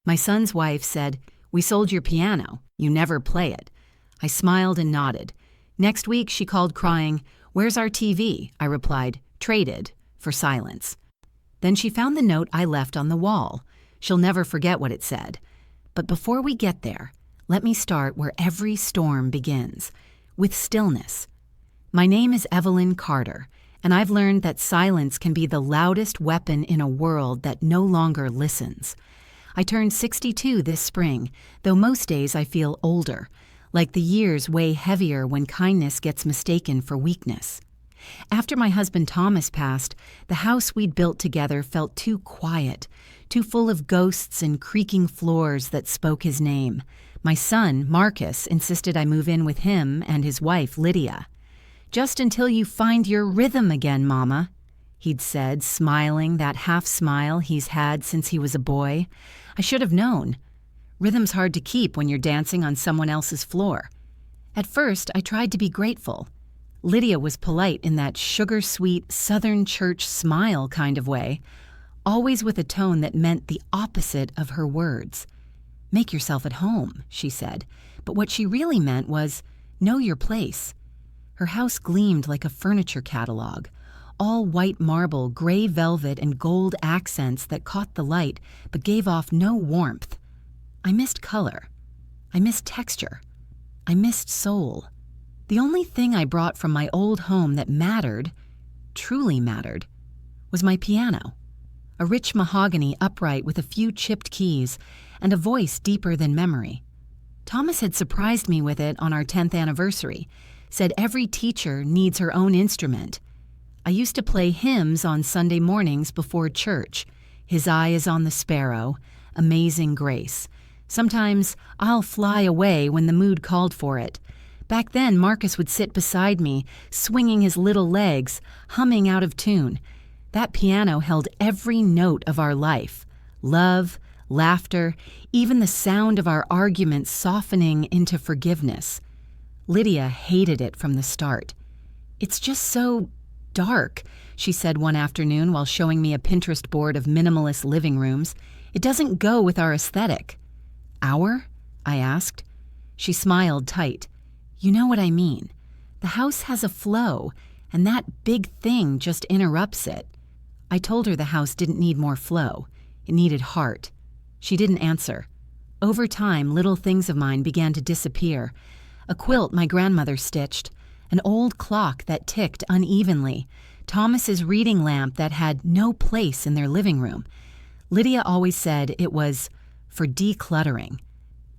My son's wife said, "We sold your piano. You never play it." I smiled and nodded. Next week, she called crying, "Where's our TV?" I replied, "Traded," for silence. Then she found the note I left on the wall. She'll never forget what it said. But before we get there, let me start where every storm begins, with stillness. My name is Evelyn Carter, and I've learned that silence can be the loudest weapon in a world that no longer listens. I turned 62 this spring, though most days I feel older, like the years weigh heavier when kindness gets mistaken for weakness. After my husband Thomas passed, the house we'd built together felt too quiet, too full of ghosts and creaking floors that spoke his name. My son, Marcus, insisted I move in with him and his wife, Lydia. "Just until you find your rhythm again, Mama," he'd said, smiling that half-smile he's had since he was a boy. I should have known. Rhythm's hard to keep when you're dancing on someone else's floor. At first, I tried to be grateful. Lydia was polite in that sugar-sweet Southern church smile kind of way, always with a tone that meant the opposite of her words. "Make yourself at home," she said, but what she really meant was, "Know your place." Her house gleamed like a furniture catalog, all white marble, gray velvet, and gold accents that caught the light but gave off no warmth. I missed color. I missed texture. I missed soul. The only thing I brought from my old home that mattered, truly mattered, was my piano. A rich mahogany upright with a few chipped keys and a voice deeper than memory. Thomas had surprised me with it on our 10th anniversary, said every teacher needs her own instrument. I used to play hymns on Sunday mornings before church. His Eye is on the Sparrow, Amazing Grace. Sometimes I'll fly away when the mood called for it. Back then, Marcus would sit beside me, swinging his little legs, humming out of tune. That piano held every note of our life. Love, laughter, even the sound of our arguments softening into forgiveness. Lydia hated it from the start. "It's just so dark," she said one afternoon while showing me a Pinterest board of minimalist living rooms. "It doesn't go with our aesthetic." "Our?" I asked. She smiled tight. "You know what I mean. The house has a flow, and that big thing just interrupts it." I told her the house didn't need more flow. It needed heart. She didn't answer. Over time, little things of mine began to disappear. A quilt my grandmother stitched, an old clock that ticked unevenly, Thomas's reading lamp that had no place in their living room. Lydia always said it was for decluttering.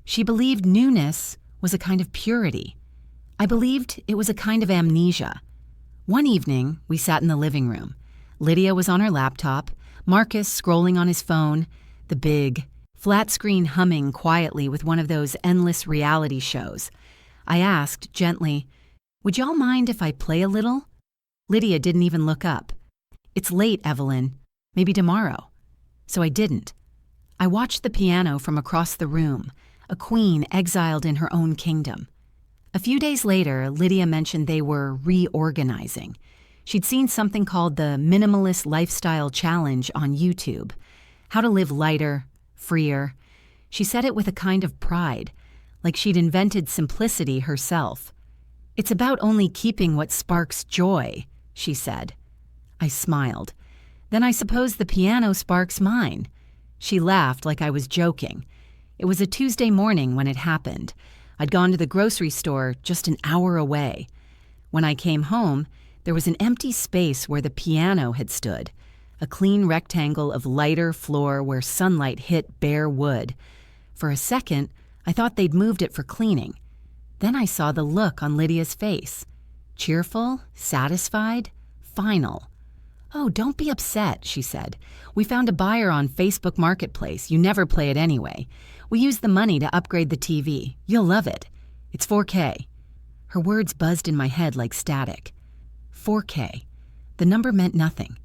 She believed newness was a kind of purity. I believed it was a kind of amnesia. One evening, we sat in the living room. Lydia was on her laptop, Marcus scrolling on his phone, the big, flat screen humming quietly with one of those endless reality shows. I asked gently, "Would y'all mind if I play a little?" Lydia didn't even look up. "It's late, Evelyn. Maybe tomorrow." So I didn't. I watched the piano from across the room, a queen exiled in her own kingdom. A few days later, Lydia mentioned they were reorganizing. She'd seen something called the Minimalist Lifestyle Challenge on YouTube. How to live lighter, freer. She said it with a kind of pride, like she'd invented simplicity herself. "It's about only keeping what sparks joy," she said. I smiled. "Then I suppose the piano sparks mine." She laughed like I was joking. It was a Tuesday morning when it happened. I'd gone to the grocery store just an hour away. When I came home, there was an empty space where the piano had stood, a clean rectangle of lighter floor where sunlight hit bare wood. For a second, I thought they'd moved it for cleaning. Then I saw the look on Lydia's face. Cheerful, satisfied, final. "Oh, don't be upset," she said. "We found a buyer on Facebook Marketplace. You never play it anyway. We used the money to upgrade the TV. You'll love it. It's 4K. Her words buzzed in my head like static. 4K. The number meant nothing.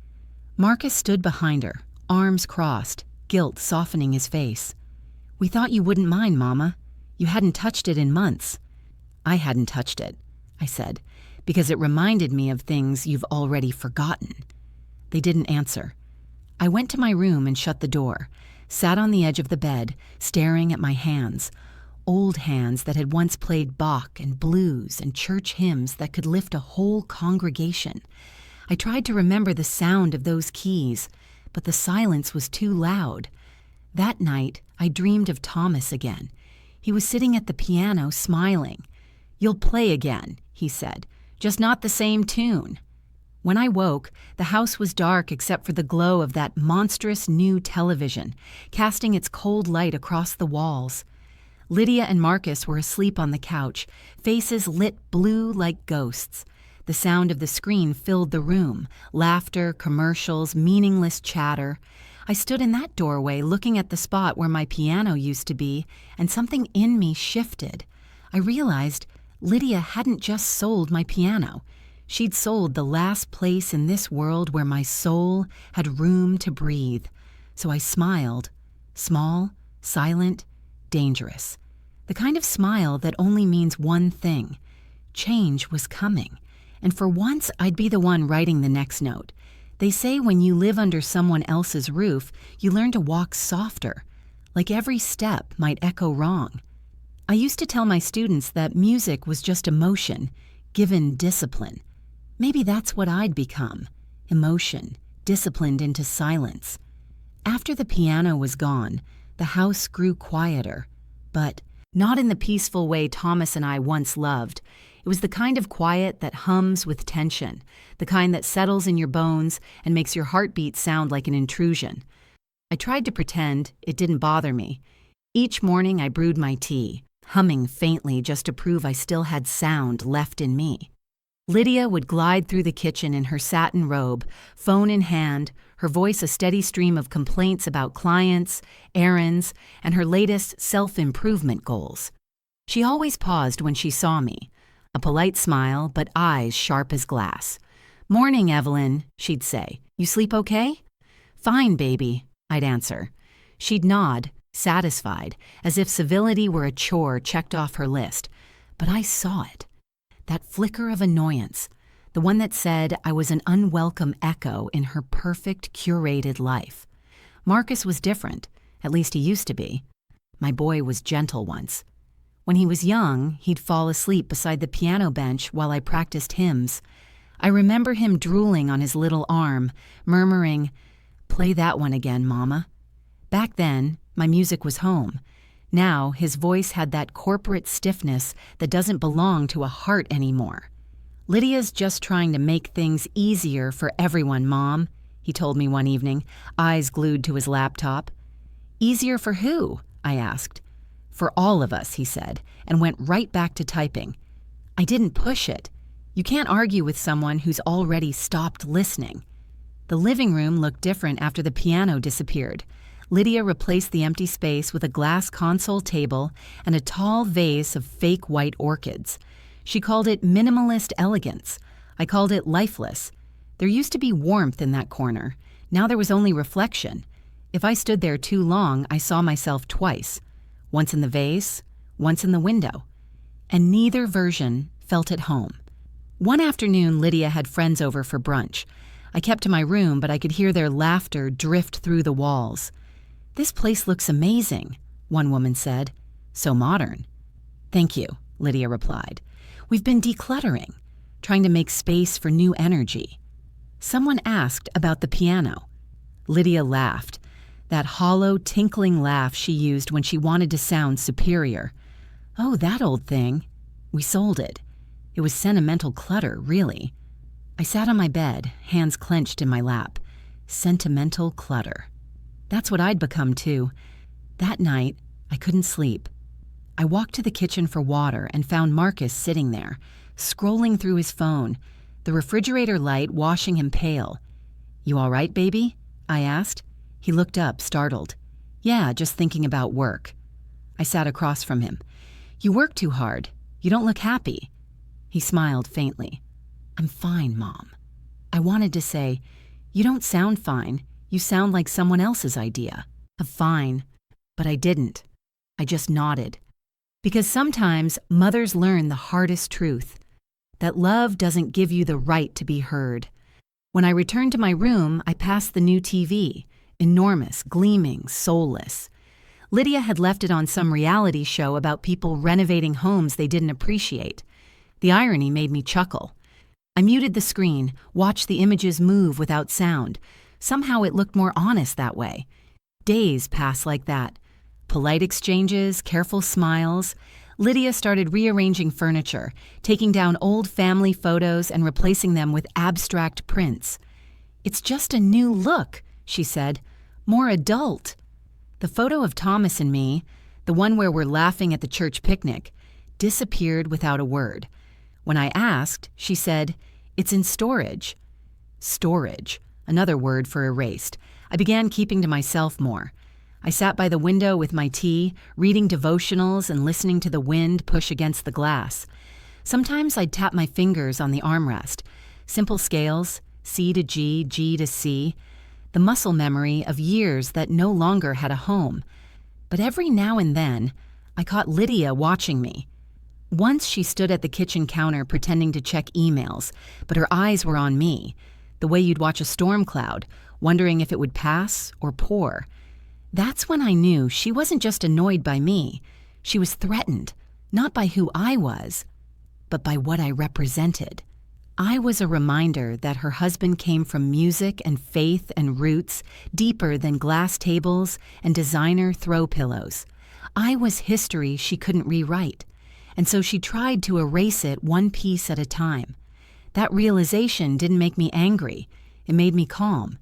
Marcus stood behind her, arms crossed, guilt softening his face. "We thought you wouldn't mind, Mama. You hadn't touched it in months." "I hadn't touched it," I said, "because it reminded me of things you've already forgotten." They didn't answer. I went to my room and shut the door. sat on the edge of the bed, staring at my hands, old hands that had once played Bach and blues and church hymns that could lift a whole congregation. I tried to remember the sound of those keys, but the silence was too loud. That night, I dreamed of Thomas again. He was sitting at the piano, smiling. "You'll play again," he said, "just not the same tune." When I woke, the house was dark except for the glow of that monstrous new television, casting its cold light across the walls. Lydia and Marcus were asleep on the couch, faces lit blue like ghosts. The sound of the screen filled the room, laughter, commercials, meaningless chatter. I stood in that doorway looking at the spot where my piano used to be, and something in me shifted. I realized Lydia hadn't just sold my piano. She'd sold the last place in this world where my soul had room to breathe. So I smiled, small, silent, dangerous. The kind of smile that only means one thing. Change was coming. And for once, I'd be the one writing the next note. They say when you live under someone else's roof, you learn to walk softer. Like every step might echo wrong. I used to tell my students that music was just emotion, given discipline. Maybe that's what I'd become. Emotion, disciplined into silence. After the piano was gone, the house grew quieter. But not in the peaceful way Thomas and I once loved. It was the kind of quiet that hums with tension, the kind that settles in your bones and makes your heartbeat sound like an intrusion. I tried to pretend it didn't bother me. Each morning I brewed my tea, humming faintly just to prove I still had sound left in me. Lydia would glide through the kitchen in her satin robe, phone in hand, her voice a steady stream of complaints about clients, errands, and her latest self-improvement goals. She always paused when she saw me, a polite smile but eyes sharp as glass. "Morning, Evelyn," she'd say. "You sleep okay?" "Fine, baby," I'd answer. She'd nod, satisfied, as if civility were a chore checked off her list. But I saw it. That flicker of annoyance, the one that said I was an unwelcome echo in her perfect, curated life. Marcus was different, at least he used to be. My boy was gentle once. When he was young, he'd fall asleep beside the piano bench while I practiced hymns. I remember him drooling on his little arm, murmuring, "Play that one again, Mama." Back then, my music was home. Now, his voice had that corporate stiffness that doesn't belong to a heart anymore. "Lydia's just trying to make things easier for everyone, Mom," he told me one evening, eyes glued to his laptop. "Easier for who?" I asked. "For all of us," he said, and went right back to typing. I didn't push it. You can't argue with someone who's already stopped listening. The living room looked different after the piano disappeared. Lydia replaced the empty space with a glass console table and a tall vase of fake white orchids. She called it minimalist elegance. I called it lifeless. There used to be warmth in that corner. Now there was only reflection. If I stood there too long, I saw myself twice. Once in the vase, once in the window. And neither version felt at home. One afternoon, Lydia had friends over for brunch. I kept to my room, but I could hear their laughter drift through the walls. "This place looks amazing," one woman said. "So modern." "Thank you," Lydia replied. "We've been decluttering, trying to make space for new energy." Someone asked about the piano. Lydia laughed, that hollow, tinkling laugh she used when she wanted to sound superior. "Oh, that old thing. We sold it. It was sentimental clutter, really." I sat on my bed, hands clenched in my lap. Sentimental clutter. That's what I'd become, too. That night, I couldn't sleep. I walked to the kitchen for water and found Marcus sitting there, scrolling through his phone, the refrigerator light washing him pale. "You all right, baby?" I asked. He looked up, startled. "Yeah, just thinking about work." I sat across from him. "You work too hard. You don't look happy." He smiled faintly. "I'm fine, Mom." I wanted to say, "You don't sound fine. You sound like someone else's idea of fine," but I didn't. I just nodded. Because sometimes mothers learn the hardest truth, that love doesn't give you the right to be heard. When I returned to my room, I passed the new TV. Enormous, gleaming, soulless. Lydia had left it on some reality show about people renovating homes they didn't appreciate. The irony made me chuckle. I muted the screen, watched the images move without sound. Somehow it looked more honest that way. Days passed like that. Polite exchanges, careful smiles. Lydia started rearranging furniture, taking down old family photos and replacing them with abstract prints. "It's just a new look," she said. "More adult." The photo of Thomas and me, the one where we're laughing at the church picnic, disappeared without a word. When I asked, she said, "It's in storage." Storage, another word for erased. I began keeping to myself more. I sat by the window with my tea, reading devotionals and listening to the wind push against the glass. Sometimes I'd tap my fingers on the armrest. Simple scales, C to G, G to C. The muscle memory of years that no longer had a home. But every now and then, I caught Lydia watching me. Once she stood at the kitchen counter pretending to check emails, but her eyes were on me, the way you'd watch a storm cloud, wondering if it would pass or pour. That's when I knew she wasn't just annoyed by me. She was threatened, not by who I was, but by what I represented. I was a reminder that her husband came from music and faith and roots deeper than glass tables and designer throw pillows. I was history she couldn't rewrite, and so she tried to erase it one piece at a time. That realization didn't make me angry. It made me calm.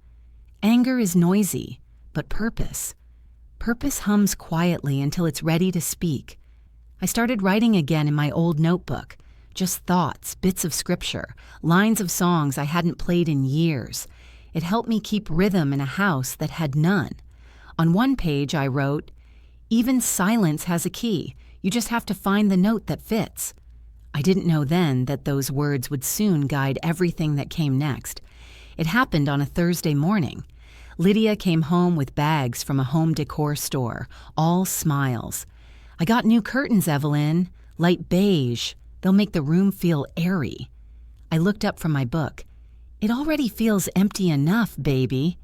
Anger is noisy, but purpose hums quietly until it's ready to speak. I started writing again in my old notebook. Just thoughts, bits of scripture, lines of songs I hadn't played in years. It helped me keep rhythm in a house that had none. On one page I wrote, "Even silence has a key. You just have to find the note that fits." I didn't know then that those words would soon guide everything that came next. It happened on a Thursday morning. Lydia came home with bags from a home decor store, all smiles. "I got new curtains, Evelyn. Light beige. They'll make the room feel airy." I looked up from my book. "It already feels empty enough, baby."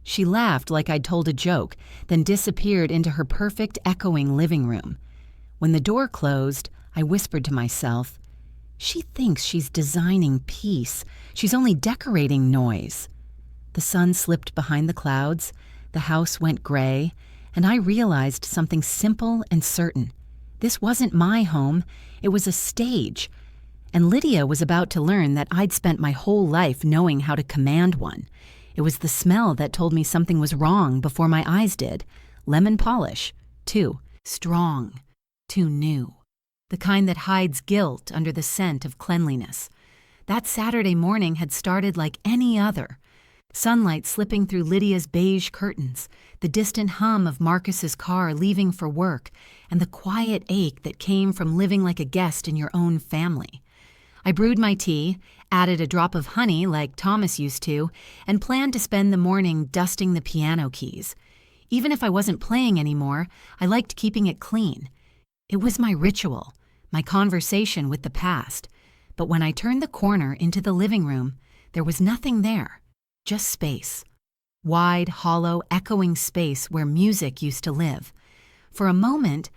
She laughed like I'd told a joke, then disappeared into her perfect echoing living room. When the door closed, I whispered to myself, "She thinks she's designing peace. She's only decorating noise." The sun slipped behind the clouds, the house went gray, and I realized something simple and certain. This wasn't my home, it was a stage. And Lydia was about to learn that I'd spent my whole life knowing how to command one. It was the smell that told me something was wrong before my eyes did. Lemon polish, too strong, too new. The kind that hides guilt under the scent of cleanliness. That Saturday morning had started like any other. Sunlight slipping through Lydia's beige curtains, the distant hum of Marcus's car leaving for work, and the quiet ache that came from living like a guest in your own family. I brewed my tea, added a drop of honey like Thomas used to, and planned to spend the morning dusting the piano keys. Even if I wasn't playing anymore, I liked keeping it clean. It was my ritual, my conversation with the past. But when I turned the corner into the living room, there was nothing there. Just space. Wide, hollow, echoing space where music used to live. For a moment,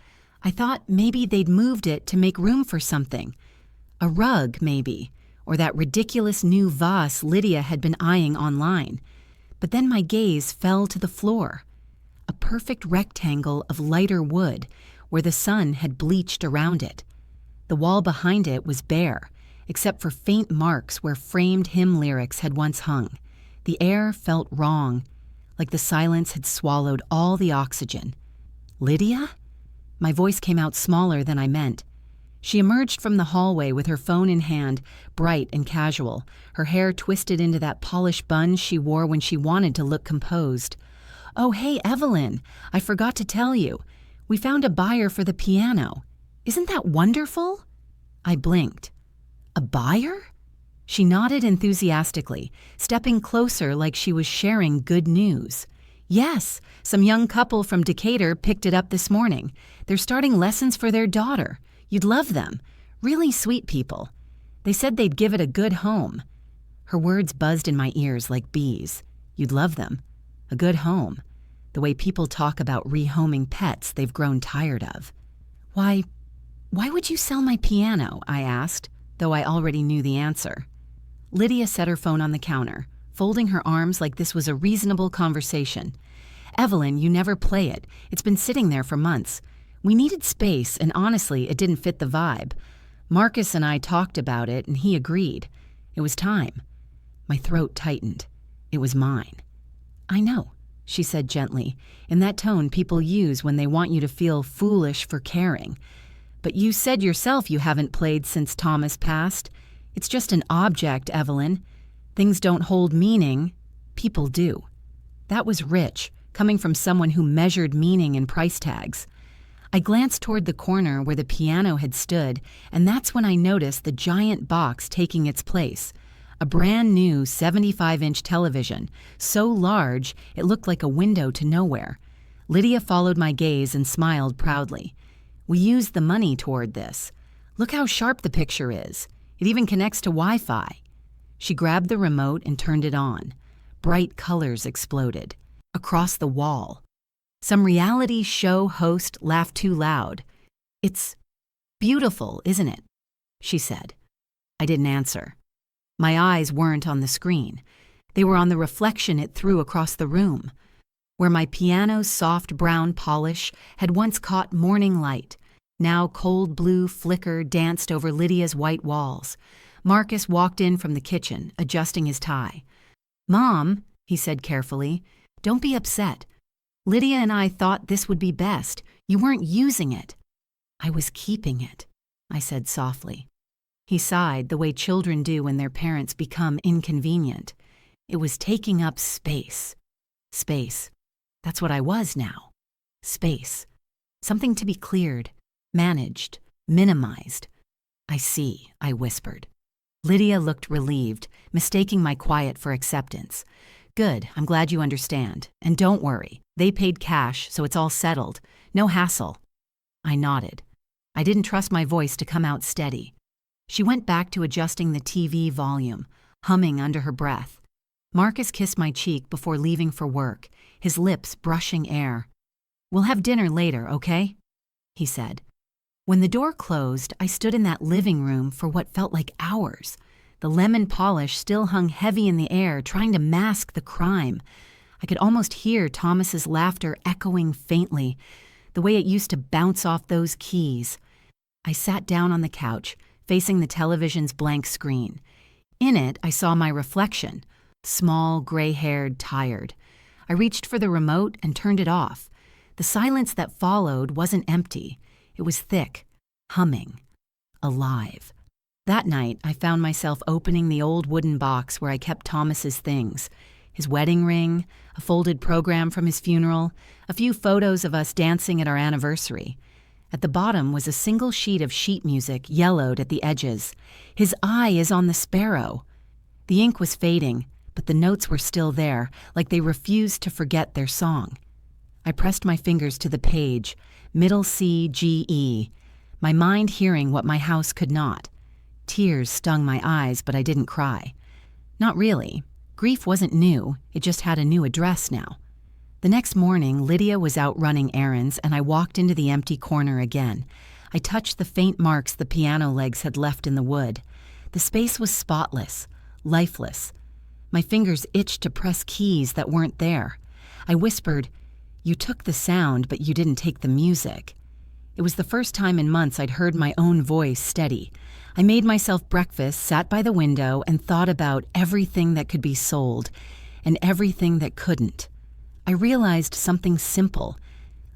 I thought maybe they'd moved it to make room for something. A rug, maybe, or that ridiculous new vase Lydia had been eyeing online. But then my gaze fell to the floor. A perfect rectangle of lighter wood where the sun had bleached around it. The wall behind it was bare, except for faint marks where framed hymn lyrics had once hung. The air felt wrong, like the silence had swallowed all the oxygen. "Lydia?" My voice came out smaller than I meant. She emerged from the hallway with her phone in hand, bright and casual, her hair twisted into that polished bun she wore when she wanted to look composed. "Oh, hey, Evelyn, I forgot to tell you. We found a buyer for the piano. Isn't that wonderful?" I blinked. "A buyer?" She nodded enthusiastically, stepping closer like she was sharing good news. "Yes, some young couple from Decatur picked it up this morning. They're starting lessons for their daughter. You'd love them. Really sweet people. They said they'd give it a good home." Her words buzzed in my ears like bees. "You'd love them." A good home. The way people talk about rehoming pets they've grown tired of. Why would you sell my piano? I asked, though I already knew the answer. Lydia set her phone on the counter, folding her arms like this was a reasonable conversation. Evelyn, you never play it. It's been sitting there for months. We needed space, and honestly, it didn't fit the vibe. Marcus and I talked about it, and he agreed. It was time. My throat tightened. It was mine. I know, she said gently, in that tone people use when they want you to feel foolish for caring. But you said yourself you haven't played since Thomas passed. It's just an object, Evelyn. Things don't hold meaning. People do. That was rich, coming from someone who measured meaning in price tags. I glanced toward the corner where the piano had stood, and that's when I noticed the giant box taking its place. A brand new 75-inch television, so large it looked like a window to nowhere. Lydia followed my gaze and smiled proudly. We used the money toward this. Look how sharp the picture is. It even connects to Wi-Fi. She grabbed the remote and turned it on. Bright colors exploded. Across the wall. Some reality show host laughed too loud. It's beautiful, isn't it? She said. I didn't answer. My eyes weren't on the screen. They were on the reflection it threw across the room, where my piano's soft brown polish had once caught morning light. Now cold blue flicker danced over Lydia's white walls. Marcus walked in from the kitchen, adjusting his tie. Mom, he said carefully, don't be upset. Lydia and I thought this would be best. You weren't using it. I was keeping it, I said softly. He sighed the way children do when their parents become inconvenient. It was taking up space. Space. That's what I was now. Space. Something to be cleared, managed, minimized. I see, I whispered. Lydia looked relieved, mistaking my quiet for acceptance. Good, I'm glad you understand. And don't worry, they paid cash, so it's all settled. No hassle. I nodded. I didn't trust my voice to come out steady. She went back to adjusting the TV volume, humming under her breath. Marcus kissed my cheek before leaving for work, his lips brushing air. We'll have dinner later, okay? He said. When the door closed, I stood in that living room for what felt like hours. The lemon polish still hung heavy in the air, trying to mask the crime. I could almost hear Thomas's laughter echoing faintly, the way it used to bounce off those keys. I sat down on the couch, facing the television's blank screen. In it, I saw my reflection, small, gray-haired, tired. I reached for the remote and turned it off. The silence that followed wasn't empty. It was thick, humming, alive. That night, I found myself opening the old wooden box where I kept Thomas's things. His wedding ring, a folded program from his funeral, a few photos of us dancing at our anniversary. At the bottom was a single sheet of sheet music, yellowed at the edges. His eye is on the sparrow. The ink was fading, but the notes were still there, like they refused to forget their song. I pressed my fingers to the page, middle C, G, E, my mind hearing what my house could not. Tears stung my eyes, but I didn't cry. Not really. Grief wasn't new, it just had a new address now. The next morning, Lydia was out running errands, and I walked into the empty corner again. I touched the faint marks the piano legs had left in the wood. The space was spotless, lifeless. My fingers itched to press keys that weren't there. I whispered, "You took the sound, but you didn't take the music." It was the first time in months I'd heard my own voice steady. I made myself breakfast, sat by the window, and thought about everything that could be sold and everything that couldn't. I realized something simple.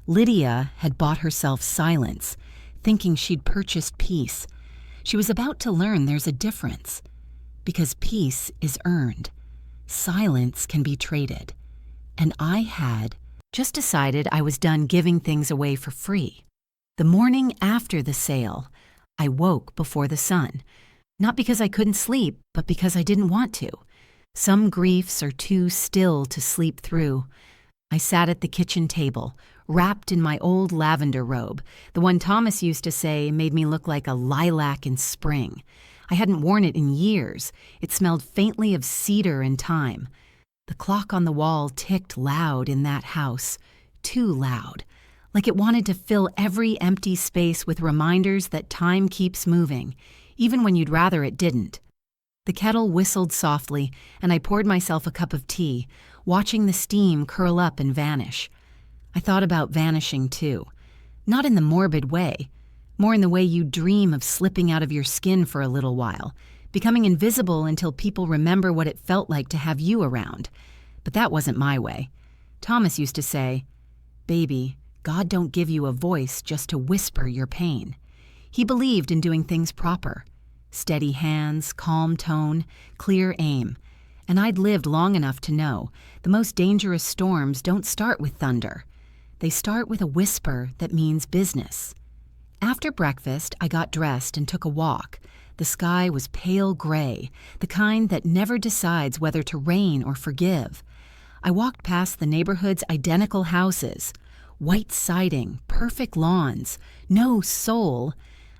Lydia had bought herself silence, thinking she'd purchased peace. She was about to learn there's a difference. Because peace is earned. Silence can be traded. And I had just decided I was done giving things away for free. The morning after the sale, I woke before the sun. Not because I couldn't sleep, but because I didn't want to. Some griefs are too still to sleep through. I sat at the kitchen table, wrapped in my old lavender robe, the one Thomas used to say made me look like a lilac in spring. I hadn't worn it in years. It smelled faintly of cedar and thyme. The clock on the wall ticked loud in that house, too loud, like it wanted to fill every empty space with reminders that time keeps moving, even when you'd rather it didn't. The kettle whistled softly, and I poured myself a cup of tea, watching the steam curl up and vanish. I thought about vanishing, too. Not in the morbid way, more in the way you dream of slipping out of your skin for a little while, becoming invisible until people remember what it felt like to have you around. But that wasn't my way. Thomas used to say, "Baby, God don't give you a voice just to whisper your pain." He believed in doing things proper. Steady hands, calm tone, clear aim. And I'd lived long enough to know the most dangerous storms don't start with thunder. They start with a whisper that means business. After breakfast, I got dressed and took a walk. The sky was pale gray, the kind that never decides whether to rain or forgive. I walked past the neighborhood's identical houses, white siding, perfect lawns, no soul,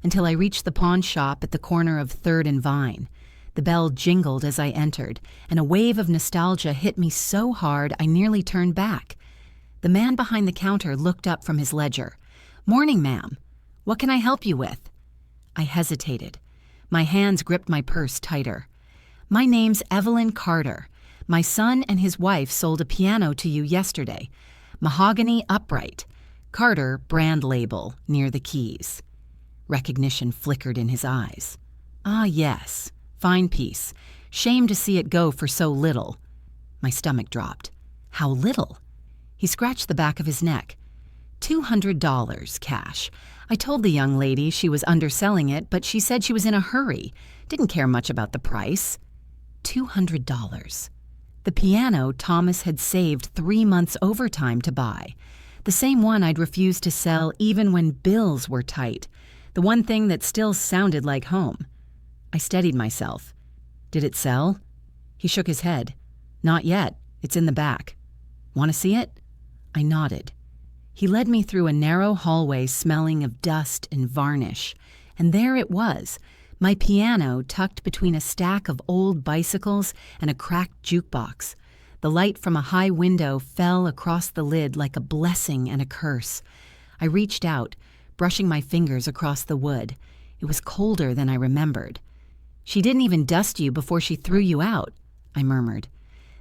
until I reached the pawn shop at the corner of 3rd and Vine. The bell jingled as I entered, and a wave of nostalgia hit me so hard I nearly turned back. The man behind the counter looked up from his ledger. "Morning, ma'am. What can I help you with?" I hesitated. My hands gripped my purse tighter. "My name's Evelyn Carter. My son and his wife sold a piano to you yesterday. Mahogany upright. Carter brand label near the keys." Recognition flickered in his eyes. "Ah, yes. Fine piece. Shame to see it go for so little." My stomach dropped. "How little?" He scratched the back of his neck. $200 cash. I told the young lady she was underselling it, but she said she was in a hurry. Didn't care much about the price. $200. The piano Thomas had saved 3 months overtime to buy. The same one I'd refused to sell even when bills were tight. The one thing that still sounded like home. I steadied myself. "Did it sell?" He shook his head. "Not yet. It's in the back. Want to see it?" I nodded. He led me through a narrow hallway smelling of dust and varnish, and there it was, my piano tucked between a stack of old bicycles and a cracked jukebox. The light from a high window fell across the lid like a blessing and a curse. I reached out, brushing my fingers across the wood. It was colder than I remembered. "She didn't even dust you before she threw you out," I murmured.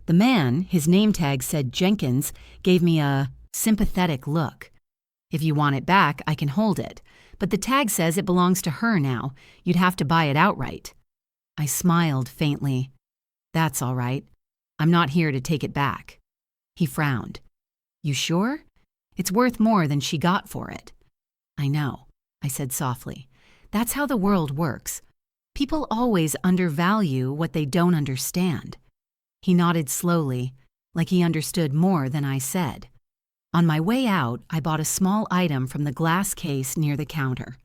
The man, his name tag said Jenkins, gave me a sympathetic look. "If you want it back, I can hold it. But the tag says it belongs to her now. You'd have to buy it outright." I smiled faintly. "That's all right. I'm not here to take it back." He frowned. "You sure? It's worth more than she got for it." "I know," I said softly. "That's how the world works. People always undervalue what they don't understand." He nodded slowly, like he understood more than I said. On my way out, I bought a small item from the glass case near the counter.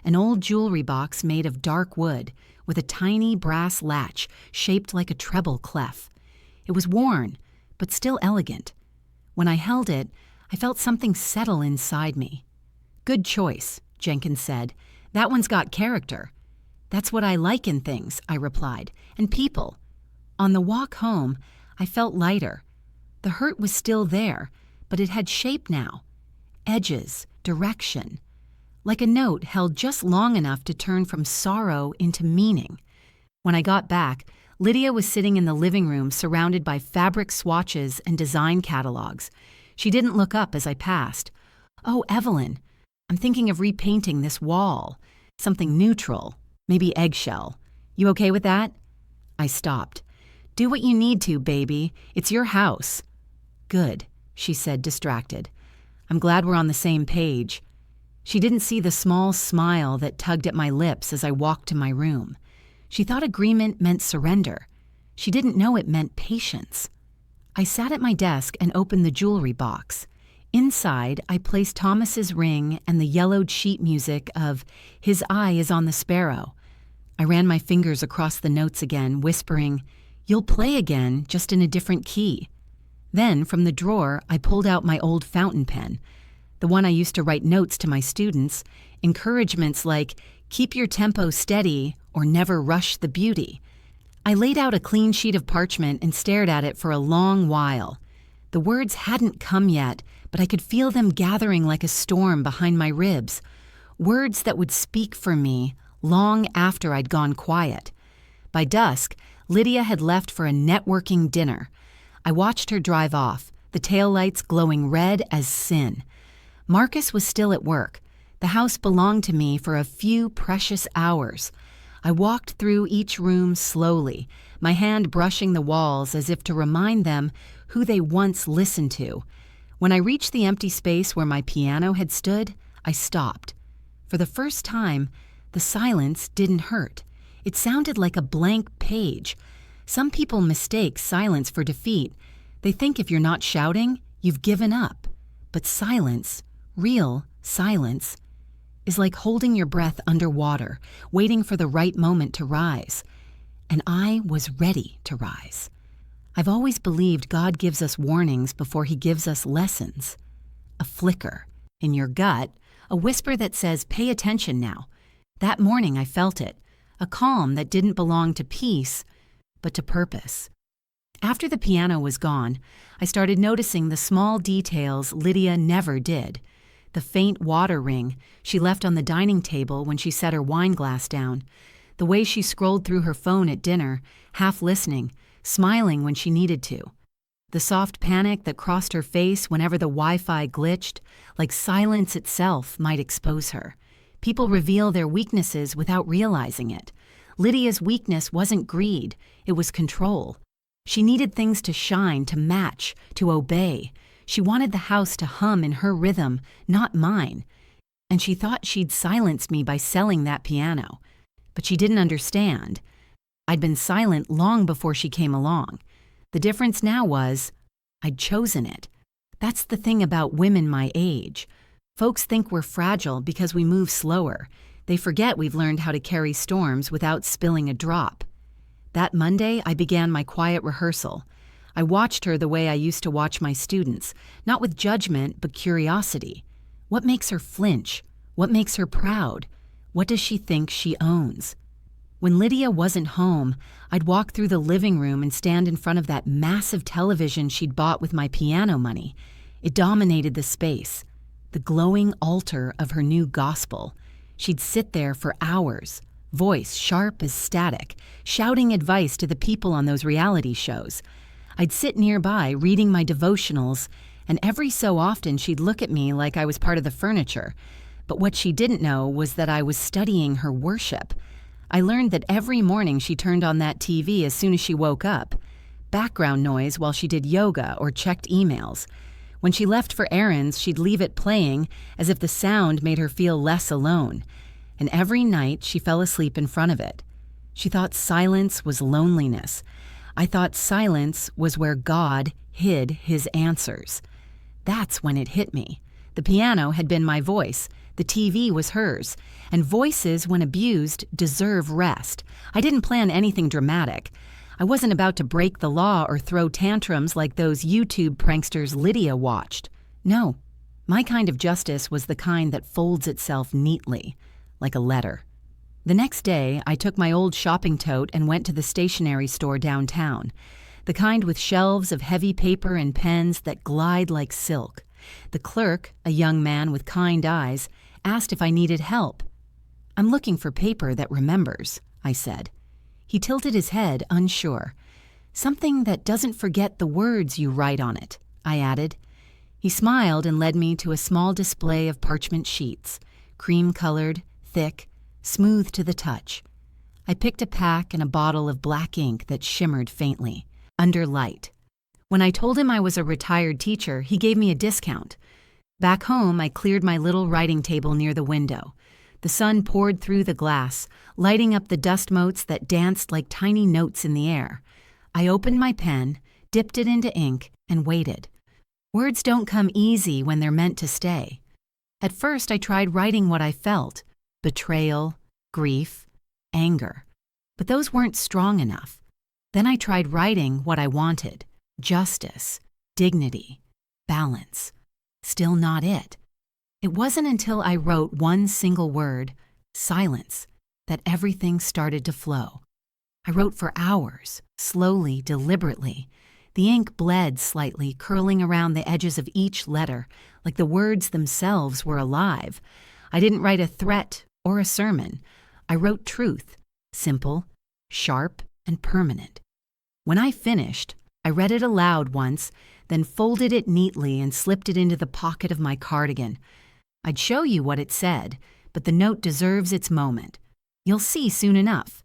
An old jewelry box made of dark wood, with a tiny brass latch shaped like a treble clef. It was worn, but still elegant. When I held it, I felt something settle inside me. "Good choice," Jenkins said. "That one's got character." "That's what I like in things," I replied, "and people." On the walk home, I felt lighter. The hurt was still there, but it had shape now. Edges, direction. Like a note held just long enough to turn from sorrow into meaning. When I got back, Lydia was sitting in the living room surrounded by fabric swatches and design catalogs. She didn't look up as I passed. "Oh, Evelyn, I'm thinking of repainting this wall. Something neutral, maybe eggshell. You okay with that?" I stopped. "Do what you need to, baby. It's your house." "Good," she said, distracted. "I'm glad we're on the same page." She didn't see the small smile that tugged at my lips as I walked to my room. She thought agreement meant surrender. She didn't know it meant patience. I sat at my desk and opened the jewelry box. Inside, I placed Thomas's ring and the yellowed sheet music of "His Eye is on the Sparrow." I ran my fingers across the notes again, whispering, "You'll play again, just in a different key." Then, from the drawer, I pulled out my old fountain pen, the one I used to write notes to my students, encouragements like, "Keep your tempo steady," or "Never rush the beauty." I laid out a clean sheet of parchment and stared at it for a long while. The words hadn't come yet, but I could feel them gathering like a storm behind my ribs. Words that would speak for me long after I'd gone quiet. By dusk, Lydia had left for a networking dinner. I watched her drive off, the taillights glowing red as sin. Marcus was still at work. The house belonged to me for a few precious hours. I walked through each room slowly, my hand brushing the walls as if to remind them who they once listened to. When I reached the empty space where my piano had stood, I stopped. For the first time, the silence didn't hurt. It sounded like a blank page. Some people mistake silence for defeat. They think if you're not shouting, you've given up. But silence, real silence, is like holding your breath underwater, waiting for the right moment to rise. And I was ready to rise. I've always believed God gives us warnings before He gives us lessons. A flicker in your gut, a whisper that says, "Pay attention now." That morning I felt it, a calm that didn't belong to peace, but to purpose. After the piano was gone, I started noticing the small details Lydia never did. The faint water ring she left on the dining table when she set her wine glass down. The way she scrolled through her phone at dinner, half listening, smiling when she needed to. The soft panic that crossed her face whenever the Wi-Fi glitched, like silence itself might expose her. People reveal their weaknesses without realizing it. Lydia's weakness wasn't greed, it was control. She needed things to shine, to match, to obey. She wanted the house to hum in her rhythm, not mine. And she thought she'd silence me by selling that piano. But she didn't understand. I'd been silent long before she came along. The difference now was, I'd chosen it. That's the thing about women my age. Folks think we're fragile because we move slower. They forget we've learned how to carry storms without spilling a drop. That Monday, I began my quiet rehearsal. I watched her the way I used to watch my students, not with judgment, but curiosity. What makes her flinch? What makes her proud? What does she think she owns? When Lydia wasn't home, I'd walk through the living room and stand in front of that massive television she'd bought with my piano money. It dominated the space, the glowing altar of her new gospel. She'd sit there for hours, voice sharp as static, shouting advice to the people on those reality shows. I'd sit nearby reading my devotionals, and every so often she'd look at me like I was part of the furniture. But what she didn't know was that I was studying her worship. I learned that every morning she turned on that TV as soon as she woke up. Background noise while she did yoga or checked emails. When she left for errands, she'd leave it playing as if the sound made her feel less alone. And every night she fell asleep in front of it. She thought silence was loneliness. I thought silence was where God hid His answers. That's when it hit me. The piano had been my voice. The TV was hers. And voices, when abused, deserve rest. I didn't plan anything dramatic. I wasn't about to break the law or throw tantrums like those YouTube pranksters Lydia watched. No, my kind of justice was the kind that folds itself neatly, like a letter. The next day, I took my old shopping tote and went to the stationery store downtown, the kind with shelves of heavy paper and pens that glide like silk. The clerk, a young man with kind eyes, asked if I needed help. "I'm looking for paper that remembers," I said. He tilted his head, unsure. "Something that doesn't forget the words you write on it," I added. He smiled and led me to a small display of parchment sheets, cream-colored, thick, smooth to the touch. I picked a pack and a bottle of black ink that shimmered faintly, under light. When I told him I was a retired teacher, he gave me a discount. Back home, I cleared my little writing table near the window. The sun poured through the glass, lighting up the dust motes that danced like tiny notes in the air. I opened my pen, dipped it into ink, and waited. Words don't come easy when they're meant to stay. At first, I tried writing what I felt: betrayal, grief, anger. But those weren't strong enough. Then I tried writing what I wanted: justice, dignity, balance. Still not it. It wasn't until I wrote one single word, silence, that everything started to flow. I wrote for hours, slowly, deliberately. The ink bled slightly, curling around the edges of each letter, like the words themselves were alive. I didn't write a threat or a sermon. I wrote truth, simple, sharp, and permanent. When I finished, I read it aloud once, then folded it neatly and slipped it into the pocket of my cardigan. I'd show you what it said, but the note deserves its moment. You'll see soon enough.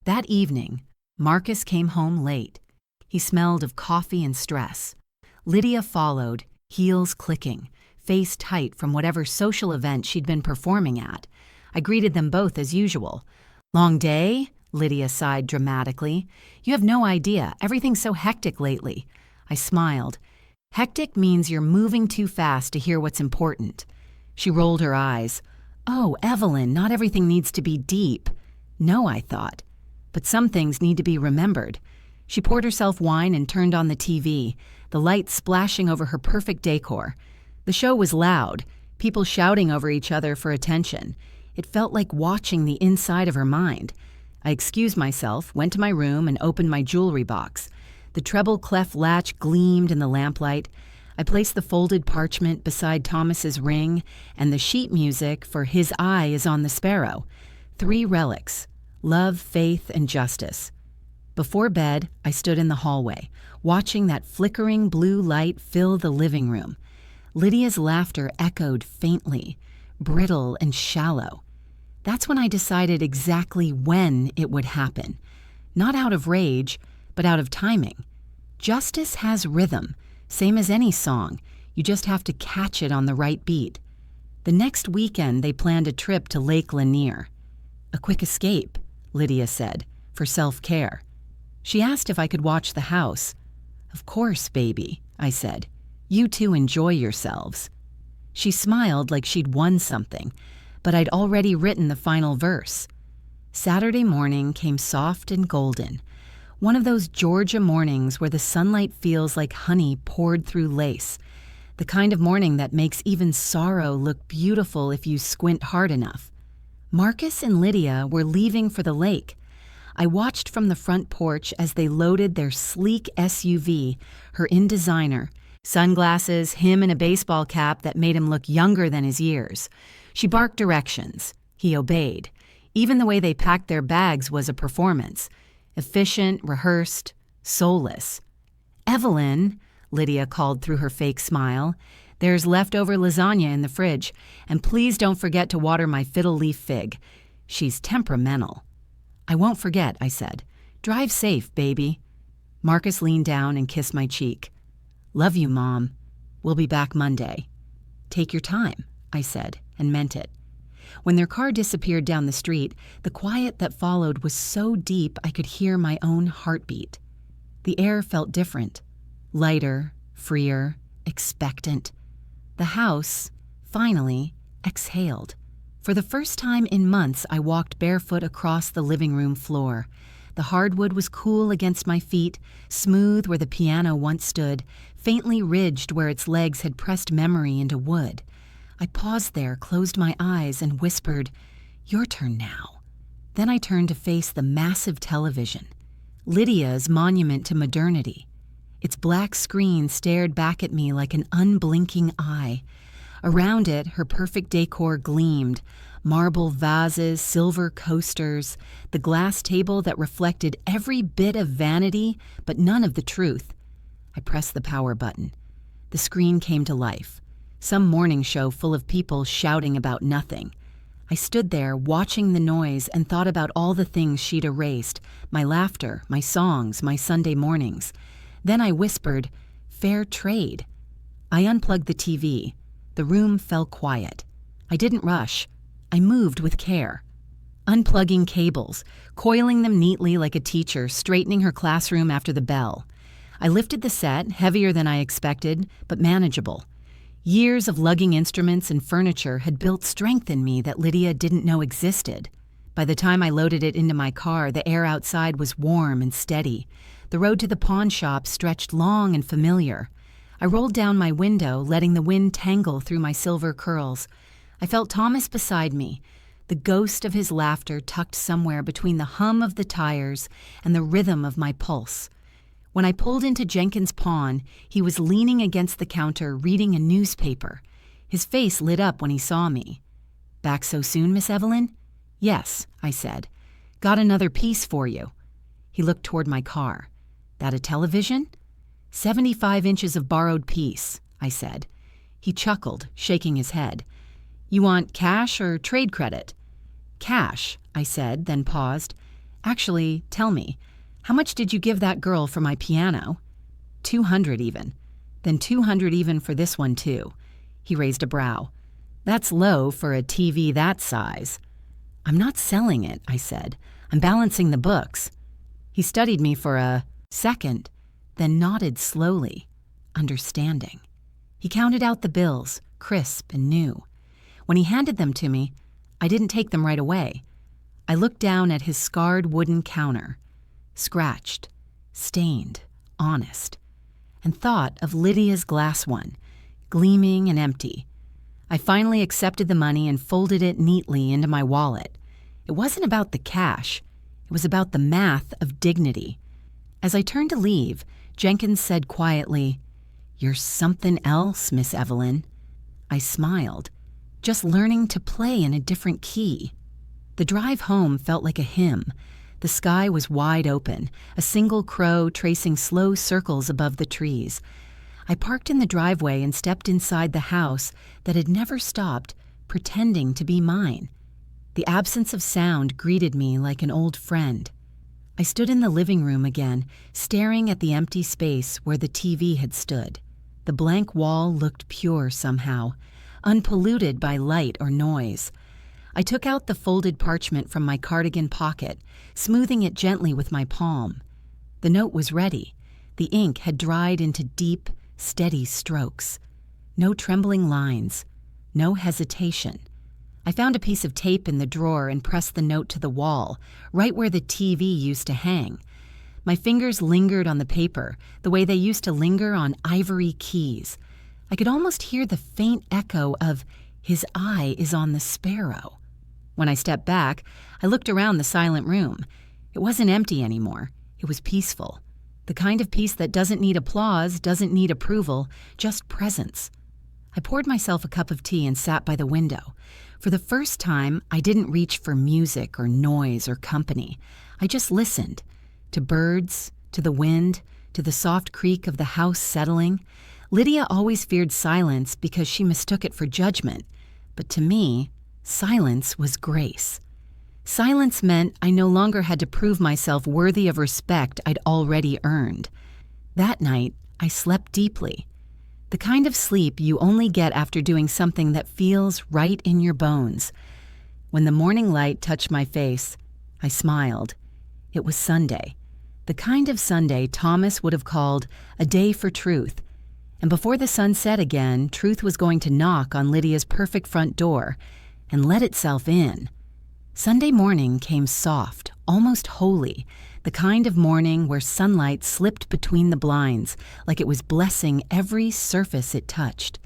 That evening, Marcus came home late. He smelled of coffee and stress. Lydia followed, heels clicking, face tight from whatever social event she'd been performing at. I greeted them both as usual. "Long day?" Lydia sighed dramatically. "You have no idea. Everything's so hectic lately." I smiled. "Hectic means you're moving too fast to hear what's important." She rolled her eyes. "Oh, Evelyn, not everything needs to be deep." "No," I thought. "But some things need to be remembered." She poured herself wine and turned on the TV, the lights splashing over her perfect decor. The show was loud, people shouting over each other for attention. It felt like watching the inside of her mind. I excused myself, went to my room, and opened my jewelry box. The treble clef latch gleamed in the lamplight. I placed the folded parchment beside Thomas's ring and the sheet music for "His Eye is on the Sparrow." 3 relics: love, faith, and justice. Before bed, I stood in the hallway, watching that flickering blue light fill the living room. Lydia's laughter echoed faintly, brittle and shallow. That's when I decided exactly when it would happen. Not out of rage, but out of timing. Justice has rhythm, same as any song. You just have to catch it on the right beat. The next weekend, they planned a trip to Lake Lanier. "A quick escape," Lydia said, "for self-care." She asked if I could watch the house. "Of course, baby," I said. "You two enjoy yourselves." She smiled like she'd won something, but I'd already written the final verse. Saturday morning came soft and golden. One of those Georgia mornings where the sunlight feels like honey poured through lace. The kind of morning that makes even sorrow look beautiful if you squint hard enough. Marcus and Lydia were leaving for the lake. I watched from the front porch as they loaded their sleek SUV, her in designer, sunglasses, him in a baseball cap that made him look younger than his years. She barked directions. He obeyed. Even the way they packed their bags was a performance. Efficient, rehearsed, soulless. "Evelyn," Lydia called through her fake smile, "there's leftover lasagna in the fridge, and please don't forget to water my fiddle leaf fig." She's temperamental. "I won't forget," I said. "Drive safe, baby." Marcus leaned down and kissed my cheek. "Love you, Mom. We'll be back Monday." "Take your time," I said, and meant it. When their car disappeared down the street, the quiet that followed was so deep I could hear my own heartbeat. The air felt different, lighter, freer, expectant. The house, finally, exhaled. For the first time in months, I walked barefoot across the living room floor. The hardwood was cool against my feet, smooth where the piano once stood, faintly ridged where its legs had pressed memory into wood. I paused there, closed my eyes, and whispered, "Your turn now." Then I turned to face the massive television, Lydia's monument to modernity. Its black screen stared back at me like an unblinking eye. Around it, her perfect decor gleamed, marble vases, silver coasters, the glass table that reflected every bit of vanity but none of the truth. I pressed the power button. The screen came to life. Some morning show full of people shouting about nothing. I stood there watching the noise and thought about all the things she'd erased, my laughter, my songs, my Sunday mornings. Then I whispered, "Fair trade." I unplugged the TV. The room fell quiet. I didn't rush. I moved with care. Unplugging cables, coiling them neatly like a teacher straightening her classroom after the bell. I lifted the set, heavier than I expected, but manageable. Years of lugging instruments and furniture had built strength in me that Lydia didn't know existed. By the time I loaded it into my car, the air outside was warm and steady. The road to the pawn shop stretched long and familiar. I rolled down my window, letting the wind tangle through my silver curls. I felt Thomas beside me, the ghost of his laughter tucked somewhere between the hum of the tires and the rhythm of my pulse. When I pulled into Jenkins' Pawn, he was leaning against the counter reading a newspaper. His face lit up when he saw me. "Back so soon, Miss Evelyn?" "Yes," I said. "Got another piece for you." He looked toward my car. "That a television?" 75 inches of borrowed piece," I said. He chuckled, shaking his head. "You want cash or trade credit?" "Cash," I said, then paused. "Actually, tell me, how much did you give that girl for my piano?" 200 even. Then 200 even for this one, too." He raised a brow. "That's low for a TV that size." "I'm not selling it," I said. "I'm balancing the books." He studied me for a second, then nodded slowly, understanding. He counted out the bills, crisp and new. When he handed them to me, I didn't take them right away. I looked down at his scarred wooden counter, scratched, stained, honest, and thought of Lydia's glass one, gleaming and empty. I finally accepted the money and folded it neatly into my wallet. It wasn't about the cash. It was about the math of dignity. As I turned to leave, Jenkins said quietly, "You're something else, Miss Evelyn." I smiled, just learning to play in a different key. The drive home felt like a hymn. The sky was wide open, a single crow tracing slow circles above the trees. I parked in the driveway and stepped inside the house that had never stopped pretending to be mine. The absence of sound greeted me like an old friend. I stood in the living room again, staring at the empty space where the TV had stood. The blank wall looked pure somehow, unpolluted by light or noise. I took out the folded parchment from my cardigan pocket, smoothing it gently with my palm. The note was ready. The ink had dried into deep, steady strokes. No trembling lines, no hesitation. I found a piece of tape in the drawer and pressed the note to the wall, right where the TV used to hang. My fingers lingered on the paper, the way they used to linger on ivory keys. I could almost hear the faint echo of "His eye is on the sparrow." When I stepped back, I looked around the silent room. It wasn't empty anymore. It was peaceful. The kind of peace that doesn't need applause, doesn't need approval, just presence. I poured myself a cup of tea and sat by the window. For the first time, I didn't reach for music or noise or company. I just listened. To birds, to the wind, to the soft creak of the house settling. Lydia always feared silence because she mistook it for judgment. But to me, silence was grace. Silence meant I no longer had to prove myself worthy of respect I'd already earned. That night, I slept deeply. The kind of sleep you only get after doing something that feels right in your bones. When the morning light touched my face, I smiled. It was Sunday. The kind of Sunday Thomas would have called a day for truth. And before the sun set again, truth was going to knock on Lydia's perfect front door and let itself in. Sunday morning came soft, almost holy, the kind of morning where sunlight slipped between the blinds like it was blessing every surface it touched.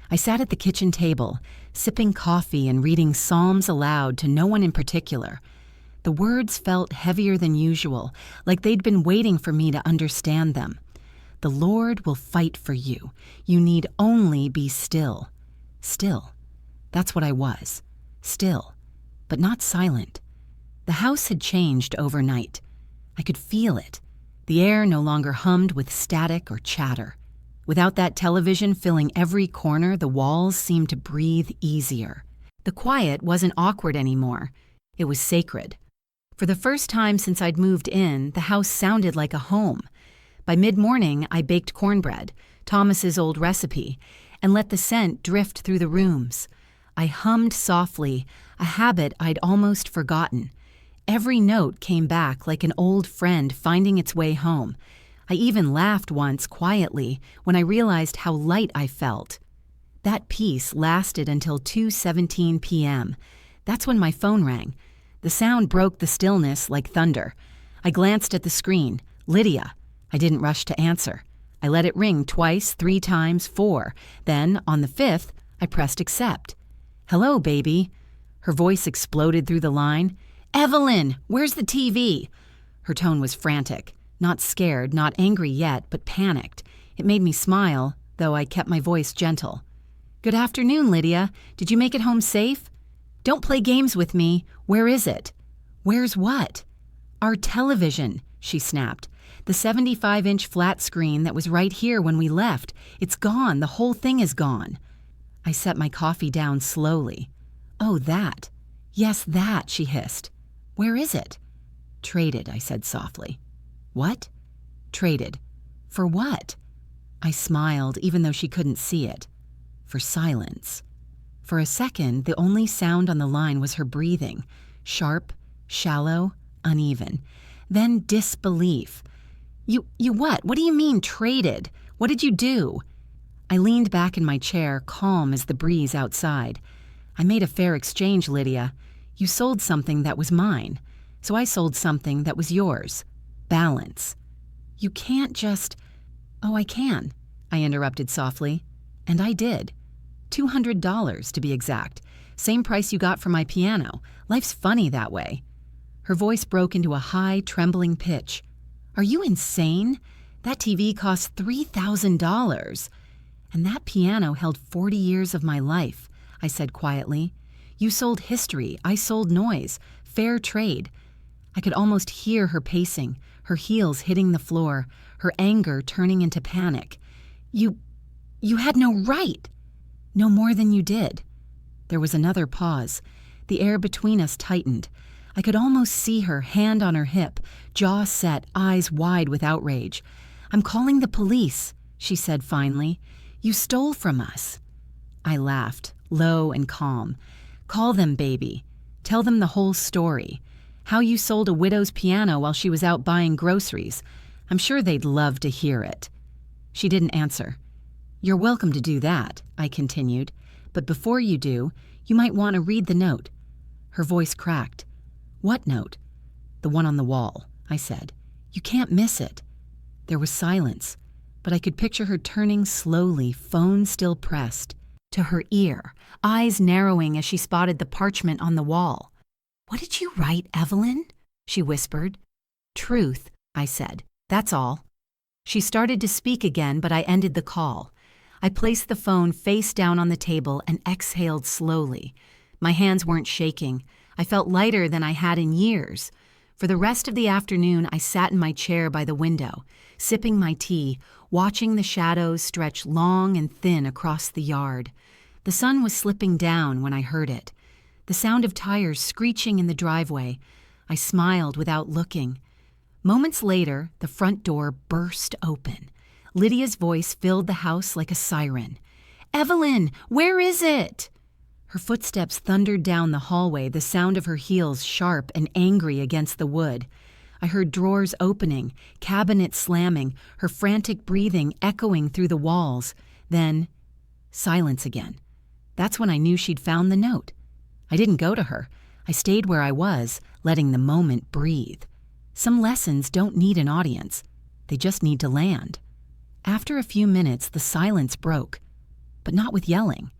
I sat at the kitchen table, sipping coffee and reading psalms aloud to no one in particular. The words felt heavier than usual, like they'd been waiting for me to understand them. The Lord will fight for you. You need only be still. Still. That's what I was. Still. But not silent. The house had changed overnight. I could feel it. The air no longer hummed with static or chatter. Without that television filling every corner, the walls seemed to breathe easier. The quiet wasn't awkward anymore. It was sacred. For the first time since I'd moved in, the house sounded like a home. By mid-morning, I baked cornbread, Thomas's old recipe, and let the scent drift through the rooms. I hummed softly, a habit I'd almost forgotten. Every note came back like an old friend finding its way home. I even laughed once quietly when I realized how light I felt. That piece lasted until 2:17 p.m. That's when my phone rang. The sound broke the stillness like thunder. I glanced at the screen. Lydia. I didn't rush to answer. I let it ring twice, 3 times, 4. Then, on the 5th, I pressed accept. "Hello, baby." Her voice exploded through the line. "Evelyn, where's the TV?" Her tone was frantic. Not scared, not angry yet, but panicked. It made me smile, though I kept my voice gentle. "Good afternoon, Lydia. Did you make it home safe?" "Don't play games with me. Where is it?" "Where's what?" "Our television," she snapped. "The 75-inch flat screen that was right here when we left. It's gone. The whole thing is gone." I set my coffee down slowly. "Oh, that." "Yes, that," she hissed. "Where is it?" "Traded," I said softly. "What?" "Traded." "For what?" I smiled, even though she couldn't see it. "For silence." For a second, the only sound on the line was her breathing, sharp, shallow, uneven. Then disbelief. You what? What do you mean, traded? What did you do?" I leaned back in my chair, calm as the breeze outside. "I made a fair exchange, Lydia. You sold something that was mine, so I sold something that was yours. Balance." "You can't just—" "Oh, I can," I interrupted softly. "And I did. $200, to be exact. Same price you got for my piano. Life's funny that way." Her voice broke into a high, trembling pitch. "Are you insane? That TV cost $3,000. And that piano held 40 years of my life," I said quietly. "You sold history, I sold noise. Fair trade." I could almost hear her pacing, her heels hitting the floor, her anger turning into panic. You had no right." "No more than you did." There was another pause. The air between us tightened. I could almost see her, hand on her hip, jaw set, eyes wide with outrage. "I'm calling the police," she said finally. "You stole from us." I laughed, low and calm. "Call them, baby. Tell them the whole story. How you sold a widow's piano while she was out buying groceries. I'm sure they'd love to hear it." She didn't answer. "You're welcome to do that," I continued. "But before you do, you might want to read the note." Her voice cracked. "What note?" "The one on the wall," I said. "You can't miss it." There was silence, but I could picture her turning slowly, phone still pressed, to her ear, eyes narrowing as she spotted the parchment on the wall. "What did you write, Evelyn?" she whispered. "Truth," I said. "That's all." She started to speak again, but I ended the call. I placed the phone face down on the table and exhaled slowly. My hands weren't shaking. I felt lighter than I had in years. For the rest of the afternoon, I sat in my chair by the window, sipping my tea, watching the shadows stretch long and thin across the yard. The sun was slipping down when I heard it. The sound of tires screeching in the driveway. I smiled without looking. Moments later, the front door burst open. Lydia's voice filled the house like a siren. "Evelyn, where is it?" Her footsteps thundered down the hallway, the sound of her heels sharp and angry against the wood. I heard drawers opening, cabinets slamming, her frantic breathing echoing through the walls. Then, silence again. That's when I knew she'd found the note. I didn't go to her. I stayed where I was, letting the moment breathe. Some lessons don't need an audience. They just need to land. After a few minutes, the silence broke, but not with yelling.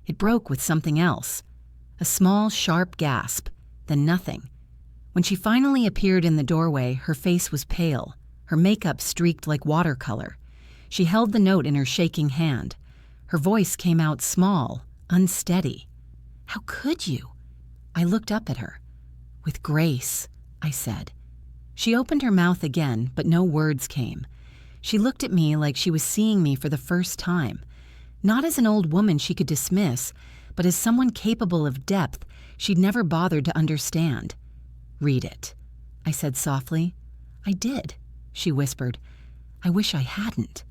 It broke with something else. A small, sharp gasp, then nothing. When she finally appeared in the doorway, her face was pale, her makeup streaked like watercolor. She held the note in her shaking hand. Her voice came out small, unsteady. "How could you?" I looked up at her. "With grace," I said. She opened her mouth again, but no words came. She looked at me like she was seeing me for the first time. Not as an old woman she could dismiss, but as someone capable of depth she'd never bothered to understand. "Read it," I said softly. "I did," she whispered. "I wish I hadn't."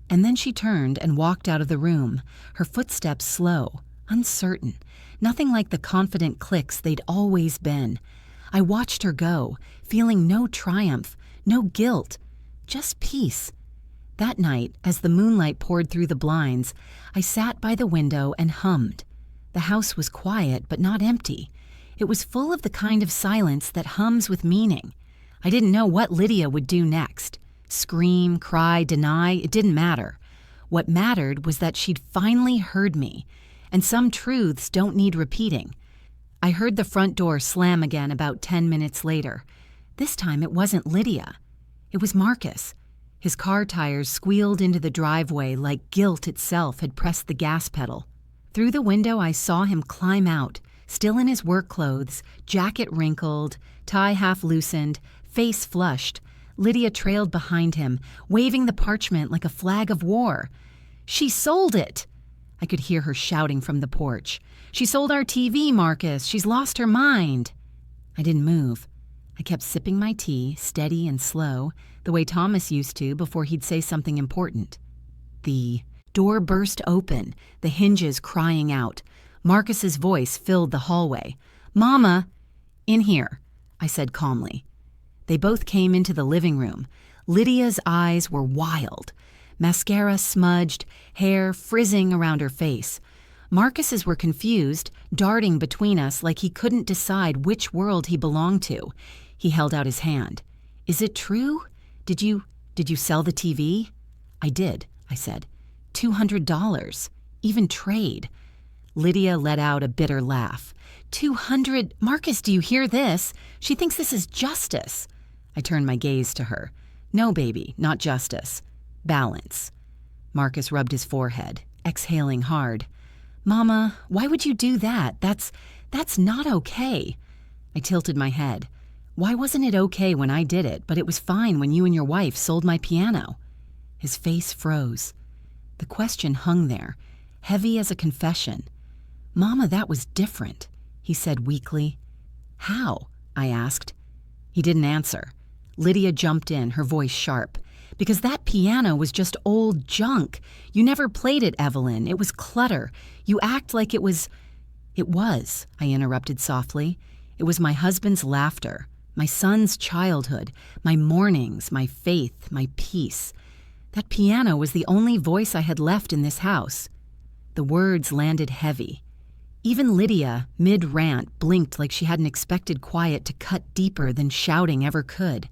And then she turned and walked out of the room, her footsteps slow, uncertain, nothing like the confident clicks they'd always been. I watched her go, feeling no triumph, no guilt, just peace. That night, as the moonlight poured through the blinds, I sat by the window and hummed. The house was quiet, but not empty. It was full of the kind of silence that hums with meaning. I didn't know what Lydia would do next. Scream, cry, deny, it didn't matter. What mattered was that she'd finally heard me, and some truths don't need repeating. I heard the front door slam again about 10 minutes later. This time it wasn't Lydia. It was Marcus. His car tires squealed into the driveway like guilt itself had pressed the gas pedal. Through the window I saw him climb out, still in his work clothes, jacket wrinkled, tie half loosened, face flushed. Lydia trailed behind him, waving the parchment like a flag of war. "She sold it!" I could hear her shouting from the porch. "She sold our TV, Marcus. She's lost her mind." I didn't move. I kept sipping my tea, steady and slow, the way Thomas used to before he'd say something important. The door burst open, the hinges crying out. Marcus's voice filled the hallway. "Mama!" "In here," I said calmly. They both came into the living room. Lydia's eyes were wild. Mascara smudged, hair frizzing around her face. Marcus's were confused, darting between us like he couldn't decide which world he belonged to. He held out his hand. "Is it true? Did you sell the TV?" "I did," I said. $200. Even trade." Lydia let out a bitter laugh. 200? Marcus, do you hear this? She thinks this is justice." I turned my gaze to her. "No, baby, not justice. Balance." Marcus rubbed his forehead, exhaling hard. "Mama, why would you do that? That's not okay." I tilted my head. "Why wasn't it okay when I did it, but it was fine when you and your wife sold my piano?" His face froze. The question hung there, heavy as a confession. "Mama, that was different," he said weakly. "How?" I asked. He didn't answer. Lydia jumped in, her voice sharp. "Because that piano was just old junk. You never played it, Evelyn. It was clutter. You act like it was—" "It was," I interrupted softly. "It was my husband's laughter, my son's childhood, my mornings, my faith, my peace. That piano was the only voice I had left in this house." The words landed heavy. Even Lydia, mid-rant, blinked like she hadn't expected quiet to cut deeper than shouting ever could.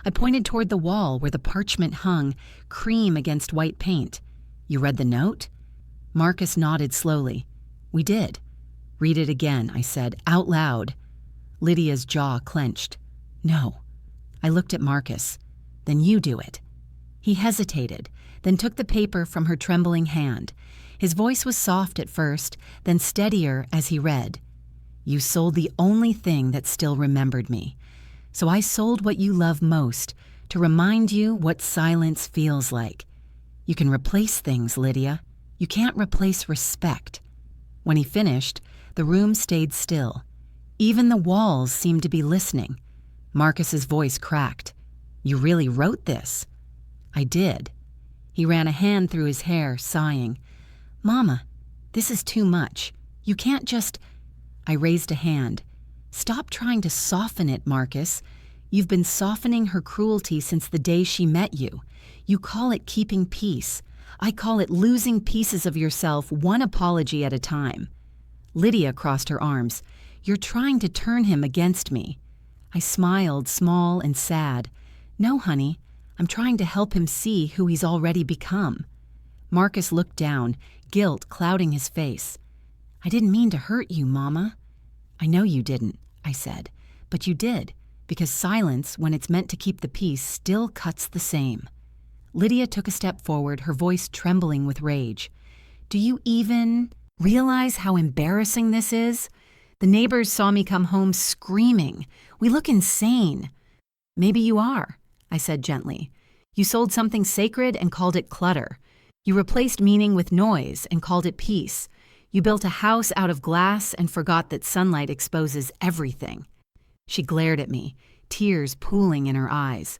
I pointed toward the wall where the parchment hung, cream against white paint. "You read the note?" Marcus nodded slowly. "We did." "Read it again," I said, out loud. Lydia's jaw clenched. "No." I looked at Marcus. "Then you do it." He hesitated, then took the paper from her trembling hand. His voice was soft at first, then steadier as he read. "You sold the only thing that still remembered me. So I sold what you love most, to remind you what silence feels like. You can replace things, Lydia. You can't replace respect." When he finished, the room stayed still. Even the walls seemed to be listening. Marcus's voice cracked. "You really wrote this?" "I did." He ran a hand through his hair, sighing. "Mama, this is too much. You can't just—" I raised a hand. "Stop trying to soften it, Marcus. You've been softening her cruelty since the day she met you. You call it keeping peace. I call it losing pieces of yourself one apology at a time." Lydia crossed her arms. "You're trying to turn him against me." I smiled, small and sad. "No, honey, I'm trying to help him see who he's already become." Marcus looked down, guilt clouding his face. "I didn't mean to hurt you, Mama." "I know you didn't," I said, "but you did, because silence, when it's meant to keep the peace, still cuts the same." Lydia took a step forward, her voice trembling with rage. "Do you even realize how embarrassing this is? The neighbors saw me come home screaming. We look insane." "Maybe you are," I said gently. "You sold something sacred and called it clutter. You replaced meaning with noise and called it peace. You built a house out of glass and forgot that sunlight exposes everything." She glared at me, tears pooling in her eyes.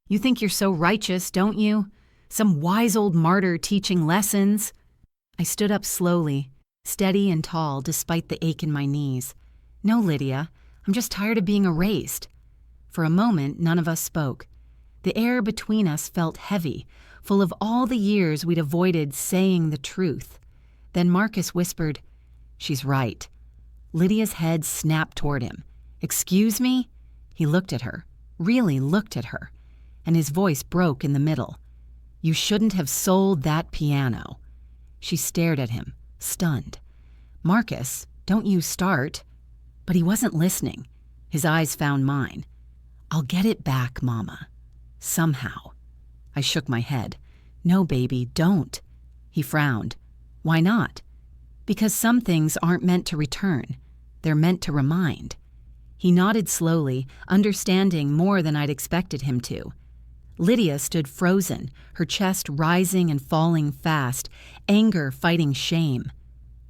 "You think you're so righteous, don't you? Some wise old martyr teaching lessons." I stood up slowly, steady and tall despite the ache in my knees. "No, Lydia, I'm just tired of being erased." For a moment, none of us spoke. The air between us felt heavy, full of all the years we'd avoided saying the truth. Then Marcus whispered, "She's right." Lydia's head snapped toward him. "Excuse me?" He looked at her, really looked at her, and his voice broke in the middle. "You shouldn't have sold that piano." She stared at him, stunned. "Marcus, don't you start." But he wasn't listening. His eyes found mine. "I'll get it back, Mama. Somehow." I shook my head. "No, baby, don't." He frowned. "Why not?" "Because some things aren't meant to return. They're meant to remind." He nodded slowly, understanding more than I'd expected him to. Lydia stood frozen, her chest rising and falling fast, anger fighting shame.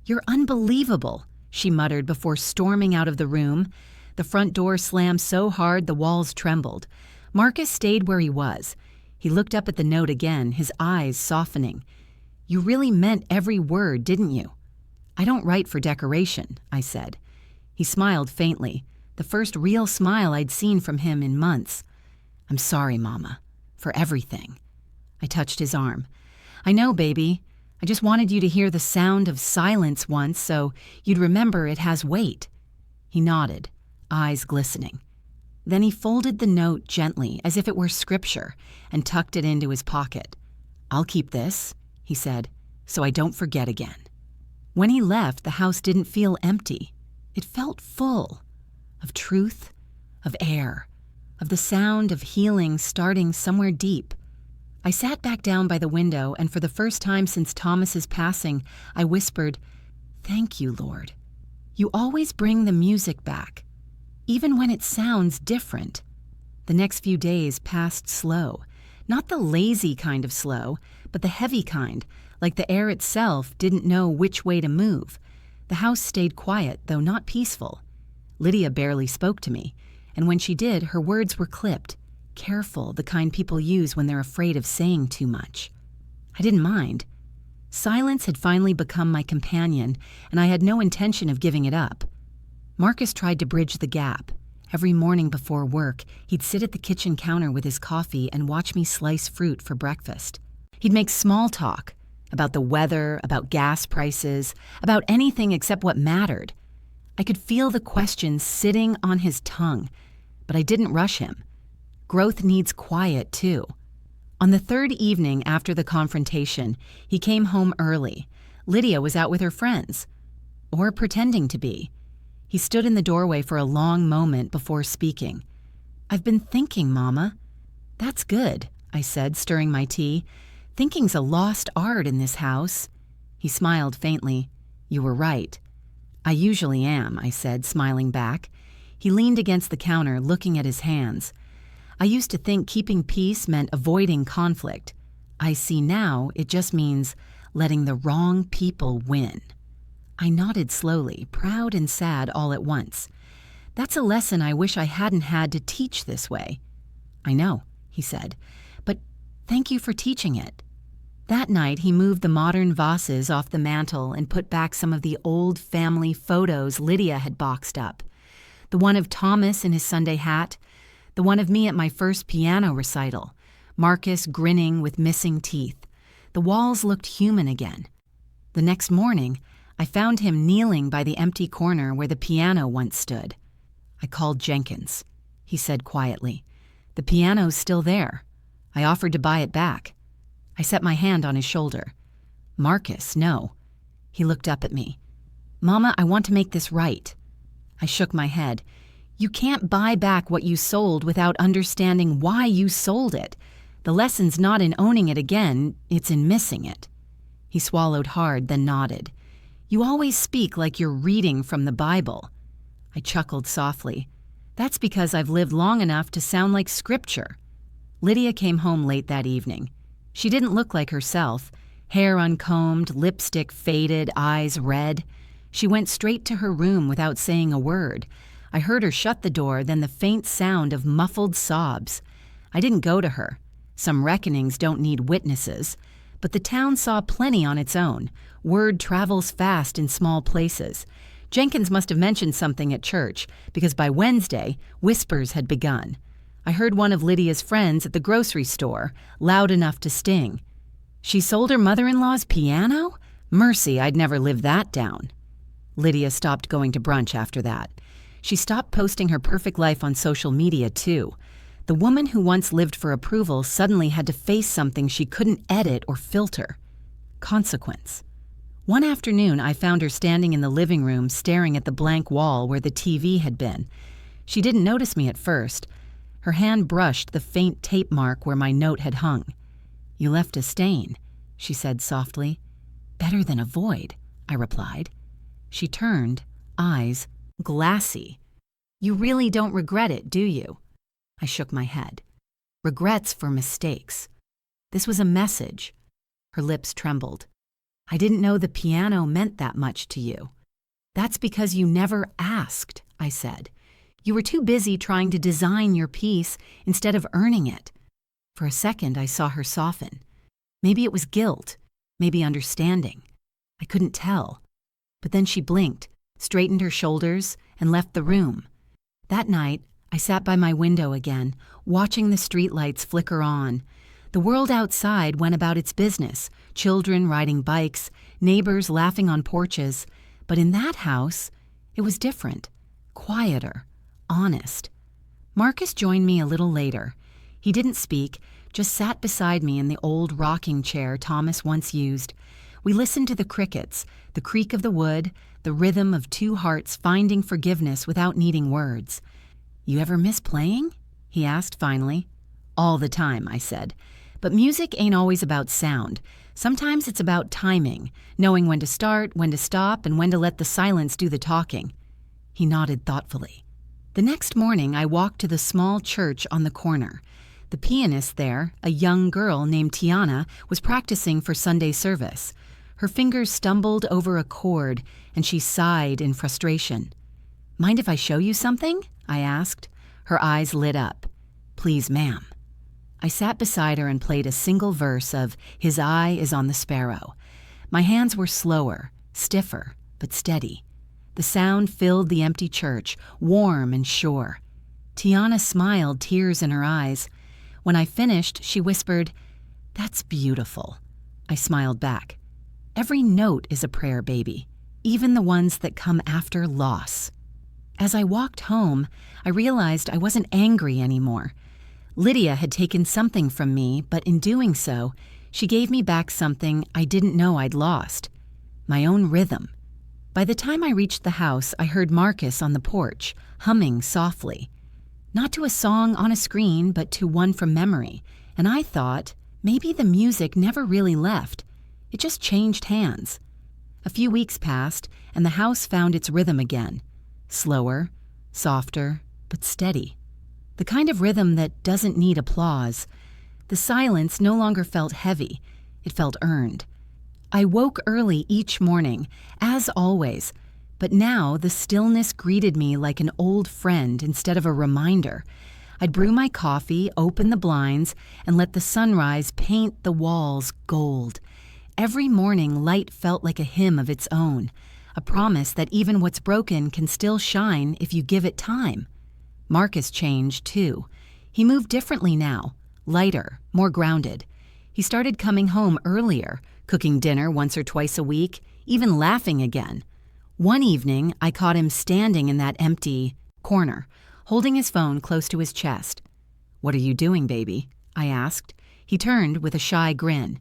"You're unbelievable," she muttered before storming out of the room. The front door slammed so hard the walls trembled. Marcus stayed where he was. He looked up at the note again, his eyes softening. "You really meant every word, didn't you?" "I don't write for decoration," I said. He smiled faintly, the first real smile I'd seen from him in months. "I'm sorry, Mama, for everything." I touched his arm. "I know, baby. I just wanted you to hear the sound of silence once so you'd remember it has weight." He nodded, eyes glistening. Then he folded the note gently as if it were scripture and tucked it into his pocket. "I'll keep this," he said, "so I don't forget again." When he left, the house didn't feel empty. It felt full of truth, of air, of the sound of healing starting somewhere deep. I sat back down by the window, and for the first time since Thomas's passing, I whispered, "Thank you, Lord. You always bring the music back, even when it sounds different." The next few days passed slow, not the lazy kind of slow, but the heavy kind, like the air itself didn't know which way to move. The house stayed quiet, though not peaceful. Lydia barely spoke to me, and when she did, her words were clipped, careful, the kind people use when they're afraid of saying too much. I didn't mind. Silence had finally become my companion, and I had no intention of giving it up. Marcus tried to bridge the gap. Every morning before work, he'd sit at the kitchen counter with his coffee and watch me slice fruit for breakfast. He'd make small talk about the weather, about gas prices, about anything except what mattered. I could feel the questions sitting on his tongue, but I didn't rush him. Growth needs quiet, too. On the third evening after the confrontation, he came home early. Lydia was out with her friends, or pretending to be. He stood in the doorway for a long moment before speaking. "I've been thinking, Mama." "That's good," I said, stirring my tea. "Thinking's a lost art in this house." He smiled faintly. "You were right." "I usually am," I said, smiling back. He leaned against the counter, looking at his hands. "I used to think keeping peace meant avoiding conflict. I see now it just means letting the wrong people win." I nodded slowly, proud and sad all at once. "That's a lesson I wish I hadn't had to teach this way." "I know," he said, "but thank you for teaching it." That night, he moved the modern vases off the mantel and put back some of the old family photos Lydia had boxed up. The one of Thomas in his Sunday hat, the one of me at my first piano recital, Marcus grinning with missing teeth. The walls looked human again. The next morning, I found him kneeling by the empty corner where the piano once stood. "I called Jenkins," he said quietly. "The piano's still there. I offered to buy it back." I set my hand on his shoulder. "Marcus, no." He looked up at me. "Mama, I want to make this right." I shook my head. "You can't buy back what you sold without understanding why you sold it. The lesson's not in owning it again, it's in missing it." He swallowed hard, then nodded. "You always speak like you're reading from the Bible." I chuckled softly. "That's because I've lived long enough to sound like scripture." Lydia came home late that evening. She didn't look like herself, hair uncombed, lipstick faded, eyes red. She went straight to her room without saying a word. I heard her shut the door, then the faint sound of muffled sobs. I didn't go to her. Some reckonings don't need witnesses. But the town saw plenty on its own. Word travels fast in small places. Jenkins must have mentioned something at church, because by Wednesday, whispers had begun. I heard one of Lydia's friends at the grocery store, loud enough to sting. "She sold her mother-in-law's piano? Mercy, I'd never live that down." Lydia stopped going to brunch after that. She stopped posting her perfect life on social media, too. The woman who once lived for approval suddenly had to face something she couldn't edit or filter. Consequence. One afternoon, I found her standing in the living room staring at the blank wall where the TV had been. She didn't notice me at first. Her hand brushed the faint tape mark where my note had hung. "You left a stain," she said softly. "Better than a void," I replied. She turned, eyes glassy. "You really don't regret it, do you?" I shook my head. "Regrets for mistakes." This was a message. Her lips trembled. "I didn't know the piano meant that much to you." "That's because you never asked," I said. "You were too busy trying to design your piece instead of earning it." For a second, I saw her soften. Maybe it was guilt, maybe understanding. I couldn't tell. But then she blinked, straightened her shoulders, and left the room. That night, I sat by my window again, watching the streetlights flicker on. The world outside went about its business, children riding bikes, neighbors laughing on porches. But in that house, it was different, quieter, honest. Marcus joined me a little later. He didn't speak, just sat beside me in the old rocking chair Thomas once used. We listened to the crickets, the creak of the wood, the rhythm of two hearts finding forgiveness without needing words. "You ever miss playing?" he asked finally. "All the time," I said. "But music ain't always about sound. Sometimes it's about timing, knowing when to start, when to stop, and when to let the silence do the talking." He nodded thoughtfully. The next morning, I walked to the small church on the corner. The pianist there, a young girl named Tiana, was practicing for Sunday service. Her fingers stumbled over a chord, and she sighed in frustration. "Mind if I show you something?" I asked. Her eyes lit up. "Please, ma'am." I sat beside her and played a single verse of "His Eye is on the Sparrow." My hands were slower, stiffer, but steady. The sound filled the empty church, warm and sure. Tiana smiled, tears in her eyes. When I finished, she whispered, "That's beautiful." I smiled back. Every note is a prayer, baby, even the ones that come after loss. As I walked home, I realized I wasn't angry anymore. Lydia had taken something from me, but in doing so, she gave me back something I didn't know I'd lost. My own rhythm. By the time I reached the house, I heard Marcus on the porch, humming softly. Not to a song on a screen, but to one from memory. And I thought, maybe the music never really left. It just changed hands. A few weeks passed, and the house found its rhythm again. Slower, softer, but steady. The kind of rhythm that doesn't need applause. The silence no longer felt heavy. It felt earned. I woke early each morning, as always, but now the stillness greeted me like an old friend instead of a reminder. I'd brew my coffee, open the blinds, and let the sunrise paint the walls gold. Every morning, light felt like a hymn of its own, a promise that even what's broken can still shine if you give it time. Marcus changed, too. He moved differently now, lighter, more grounded. He started coming home earlier, cooking dinner once or twice a week, even laughing again. One evening, I caught him standing in that empty corner, holding his phone close to his chest. "What are you doing, baby?" I asked. He turned with a shy grin.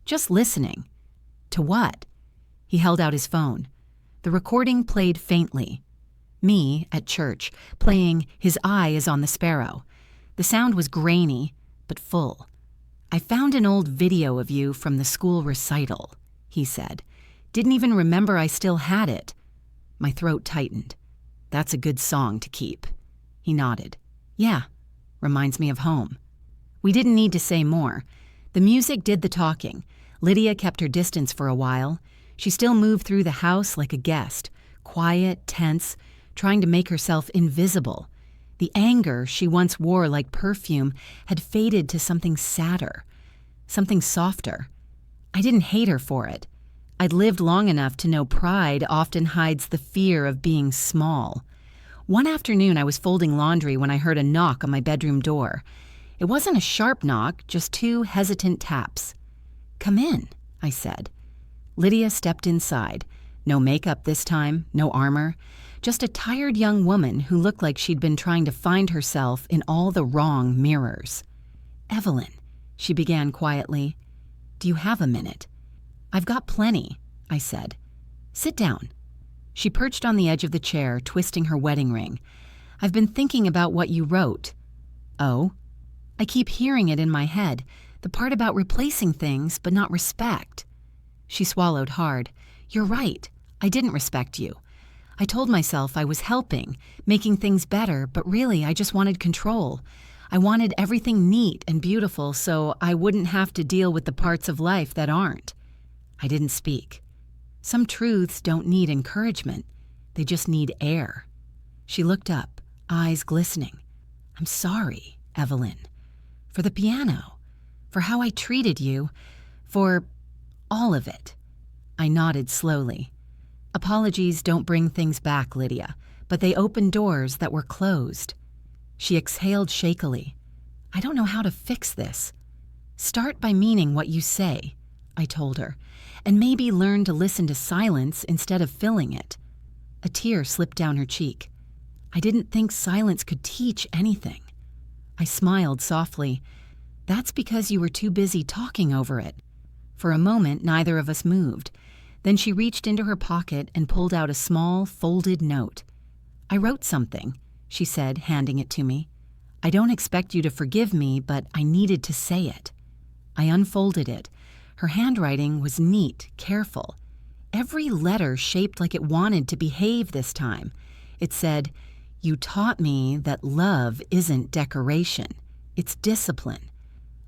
"Just listening." "To what?" He held out his phone. The recording played faintly. Me, at church, playing "His Eye is on the Sparrow." The sound was grainy, but full. "I found an old video of you from the school recital," he said. "Didn't even remember I still had it." My throat tightened. "That's a good song to keep." He nodded. "Yeah, reminds me of home." We didn't need to say more. The music did the talking. Lydia kept her distance for a while. She still moved through the house like a guest, quiet, tense, trying to make herself invisible. The anger she once wore like perfume had faded to something sadder, something softer. I didn't hate her for it. I'd lived long enough to know pride often hides the fear of being small. One afternoon I was folding laundry when I heard a knock on my bedroom door. It wasn't a sharp knock, just two hesitant taps. "Come in," I said. Lydia stepped inside. No makeup this time, no armor. Just a tired young woman who looked like she'd been trying to find herself in all the wrong mirrors. "Evelyn," she began quietly, "do you have a minute?" "I've got plenty," I said. "Sit down." She perched on the edge of the chair, twisting her wedding ring. "I've been thinking about what you wrote." "Oh?" "I keep hearing it in my head, the part about replacing things but not respect." She swallowed hard. "You're right. I didn't respect you. I told myself I was helping, making things better, but really I just wanted control. I wanted everything neat and beautiful so I wouldn't have to deal with the parts of life that aren't." I didn't speak. Some truths don't need encouragement. They just need air. She looked up, eyes glistening. "I'm sorry, Evelyn. For the piano. For how I treated you. For all of it." I nodded slowly. "Apologies don't bring things back, Lydia, but they open doors that were closed." She exhaled shakily. "I don't know how to fix this." "Start by meaning what you say," I told her, "and maybe learn to listen to silence instead of filling it." A tear slipped down her cheek. I didn't think silence could teach anything. I smiled softly. "That's because you were too busy talking over it." For a moment, neither of us moved. Then she reached into her pocket and pulled out a small, folded note. "I wrote something," she said, handing it to me. "I don't expect you to forgive me, but I needed to say it." I unfolded it. Her handwriting was neat, careful. Every letter shaped like it wanted to behave this time. It said, "You taught me that love isn't decoration. It's discipline.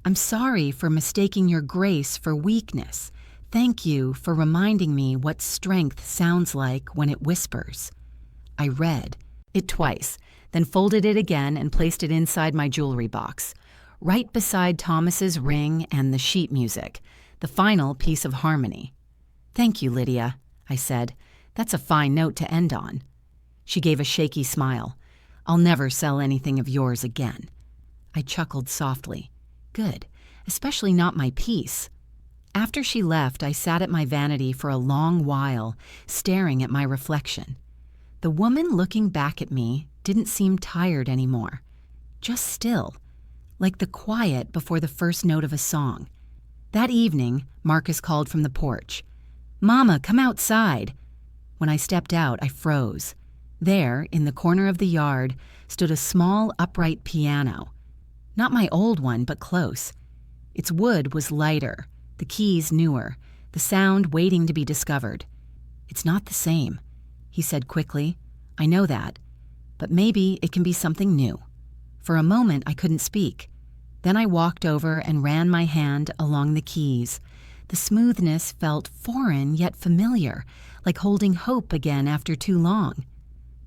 I'm sorry for mistaking your grace for weakness. Thank you for reminding me what strength sounds like when it whispers." I read it twice, then folded it again and placed it inside my jewelry box, right beside Thomas's ring and the sheet music, the final piece of harmony. "Thank you, Lydia," I said. "That's a fine note to end on." She gave a shaky smile. "I'll never sell anything of yours again." I chuckled softly. Good, especially not my piece. After she left, I sat at my vanity for a long while, staring at my reflection. The woman looking back at me didn't seem tired anymore, just still, like the quiet before the first note of a song. That evening, Marcus called from the porch. "Mama, come outside." When I stepped out, I froze. There, in the corner of the yard, stood a small upright piano. Not my old one, but close. Its wood was lighter, the keys newer, the sound waiting to be discovered. "It's not the same," he said quickly. "I know that, but maybe it can be something new." For a moment, I couldn't speak. Then I walked over and ran my hand along the keys. The smoothness felt foreign yet familiar, like holding hope again after too long.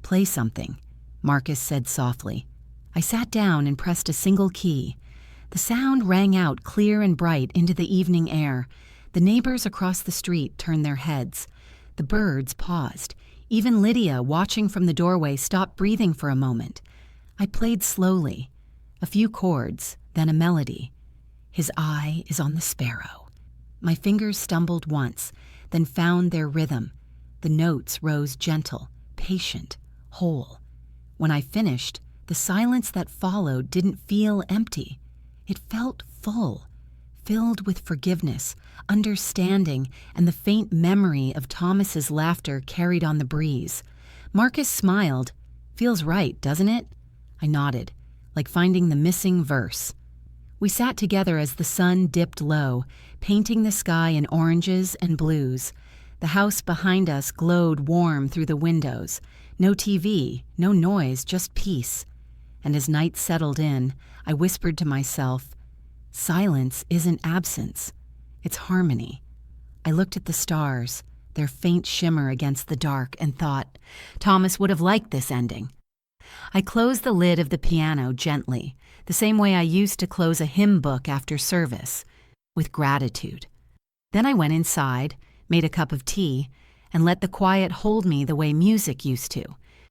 "Play something," Marcus said softly. I sat down and pressed a single key. The sound rang out clear and bright into the evening air. The neighbors across the street turned their heads. The birds paused. Even Lydia, watching from the doorway, stopped breathing for a moment. I played slowly. A few chords, then a melody. "His eye is on the sparrow." My fingers stumbled once, then found their rhythm. The notes rose gentle, patient, whole. When I finished, the silence that followed didn't feel empty. It felt full, filled with forgiveness, understanding, and the faint memory of Thomas's laughter carried on the breeze. Marcus smiled. "Feels right, doesn't it?" I nodded, like finding the missing verse. We sat together as the sun dipped low, painting the sky in oranges and blues. The house behind us glowed warm through the windows. No TV, no noise, just peace. And as night settled in, I whispered to myself, "Silence isn't absence, it's harmony." I looked at the stars, their faint shimmer against the dark, and thought, Thomas would have liked this ending. I closed the lid of the piano gently, the same way I used to close a hymn book after service, with gratitude. Then I went inside, made a cup of tea, and let the quiet hold me the way music used to,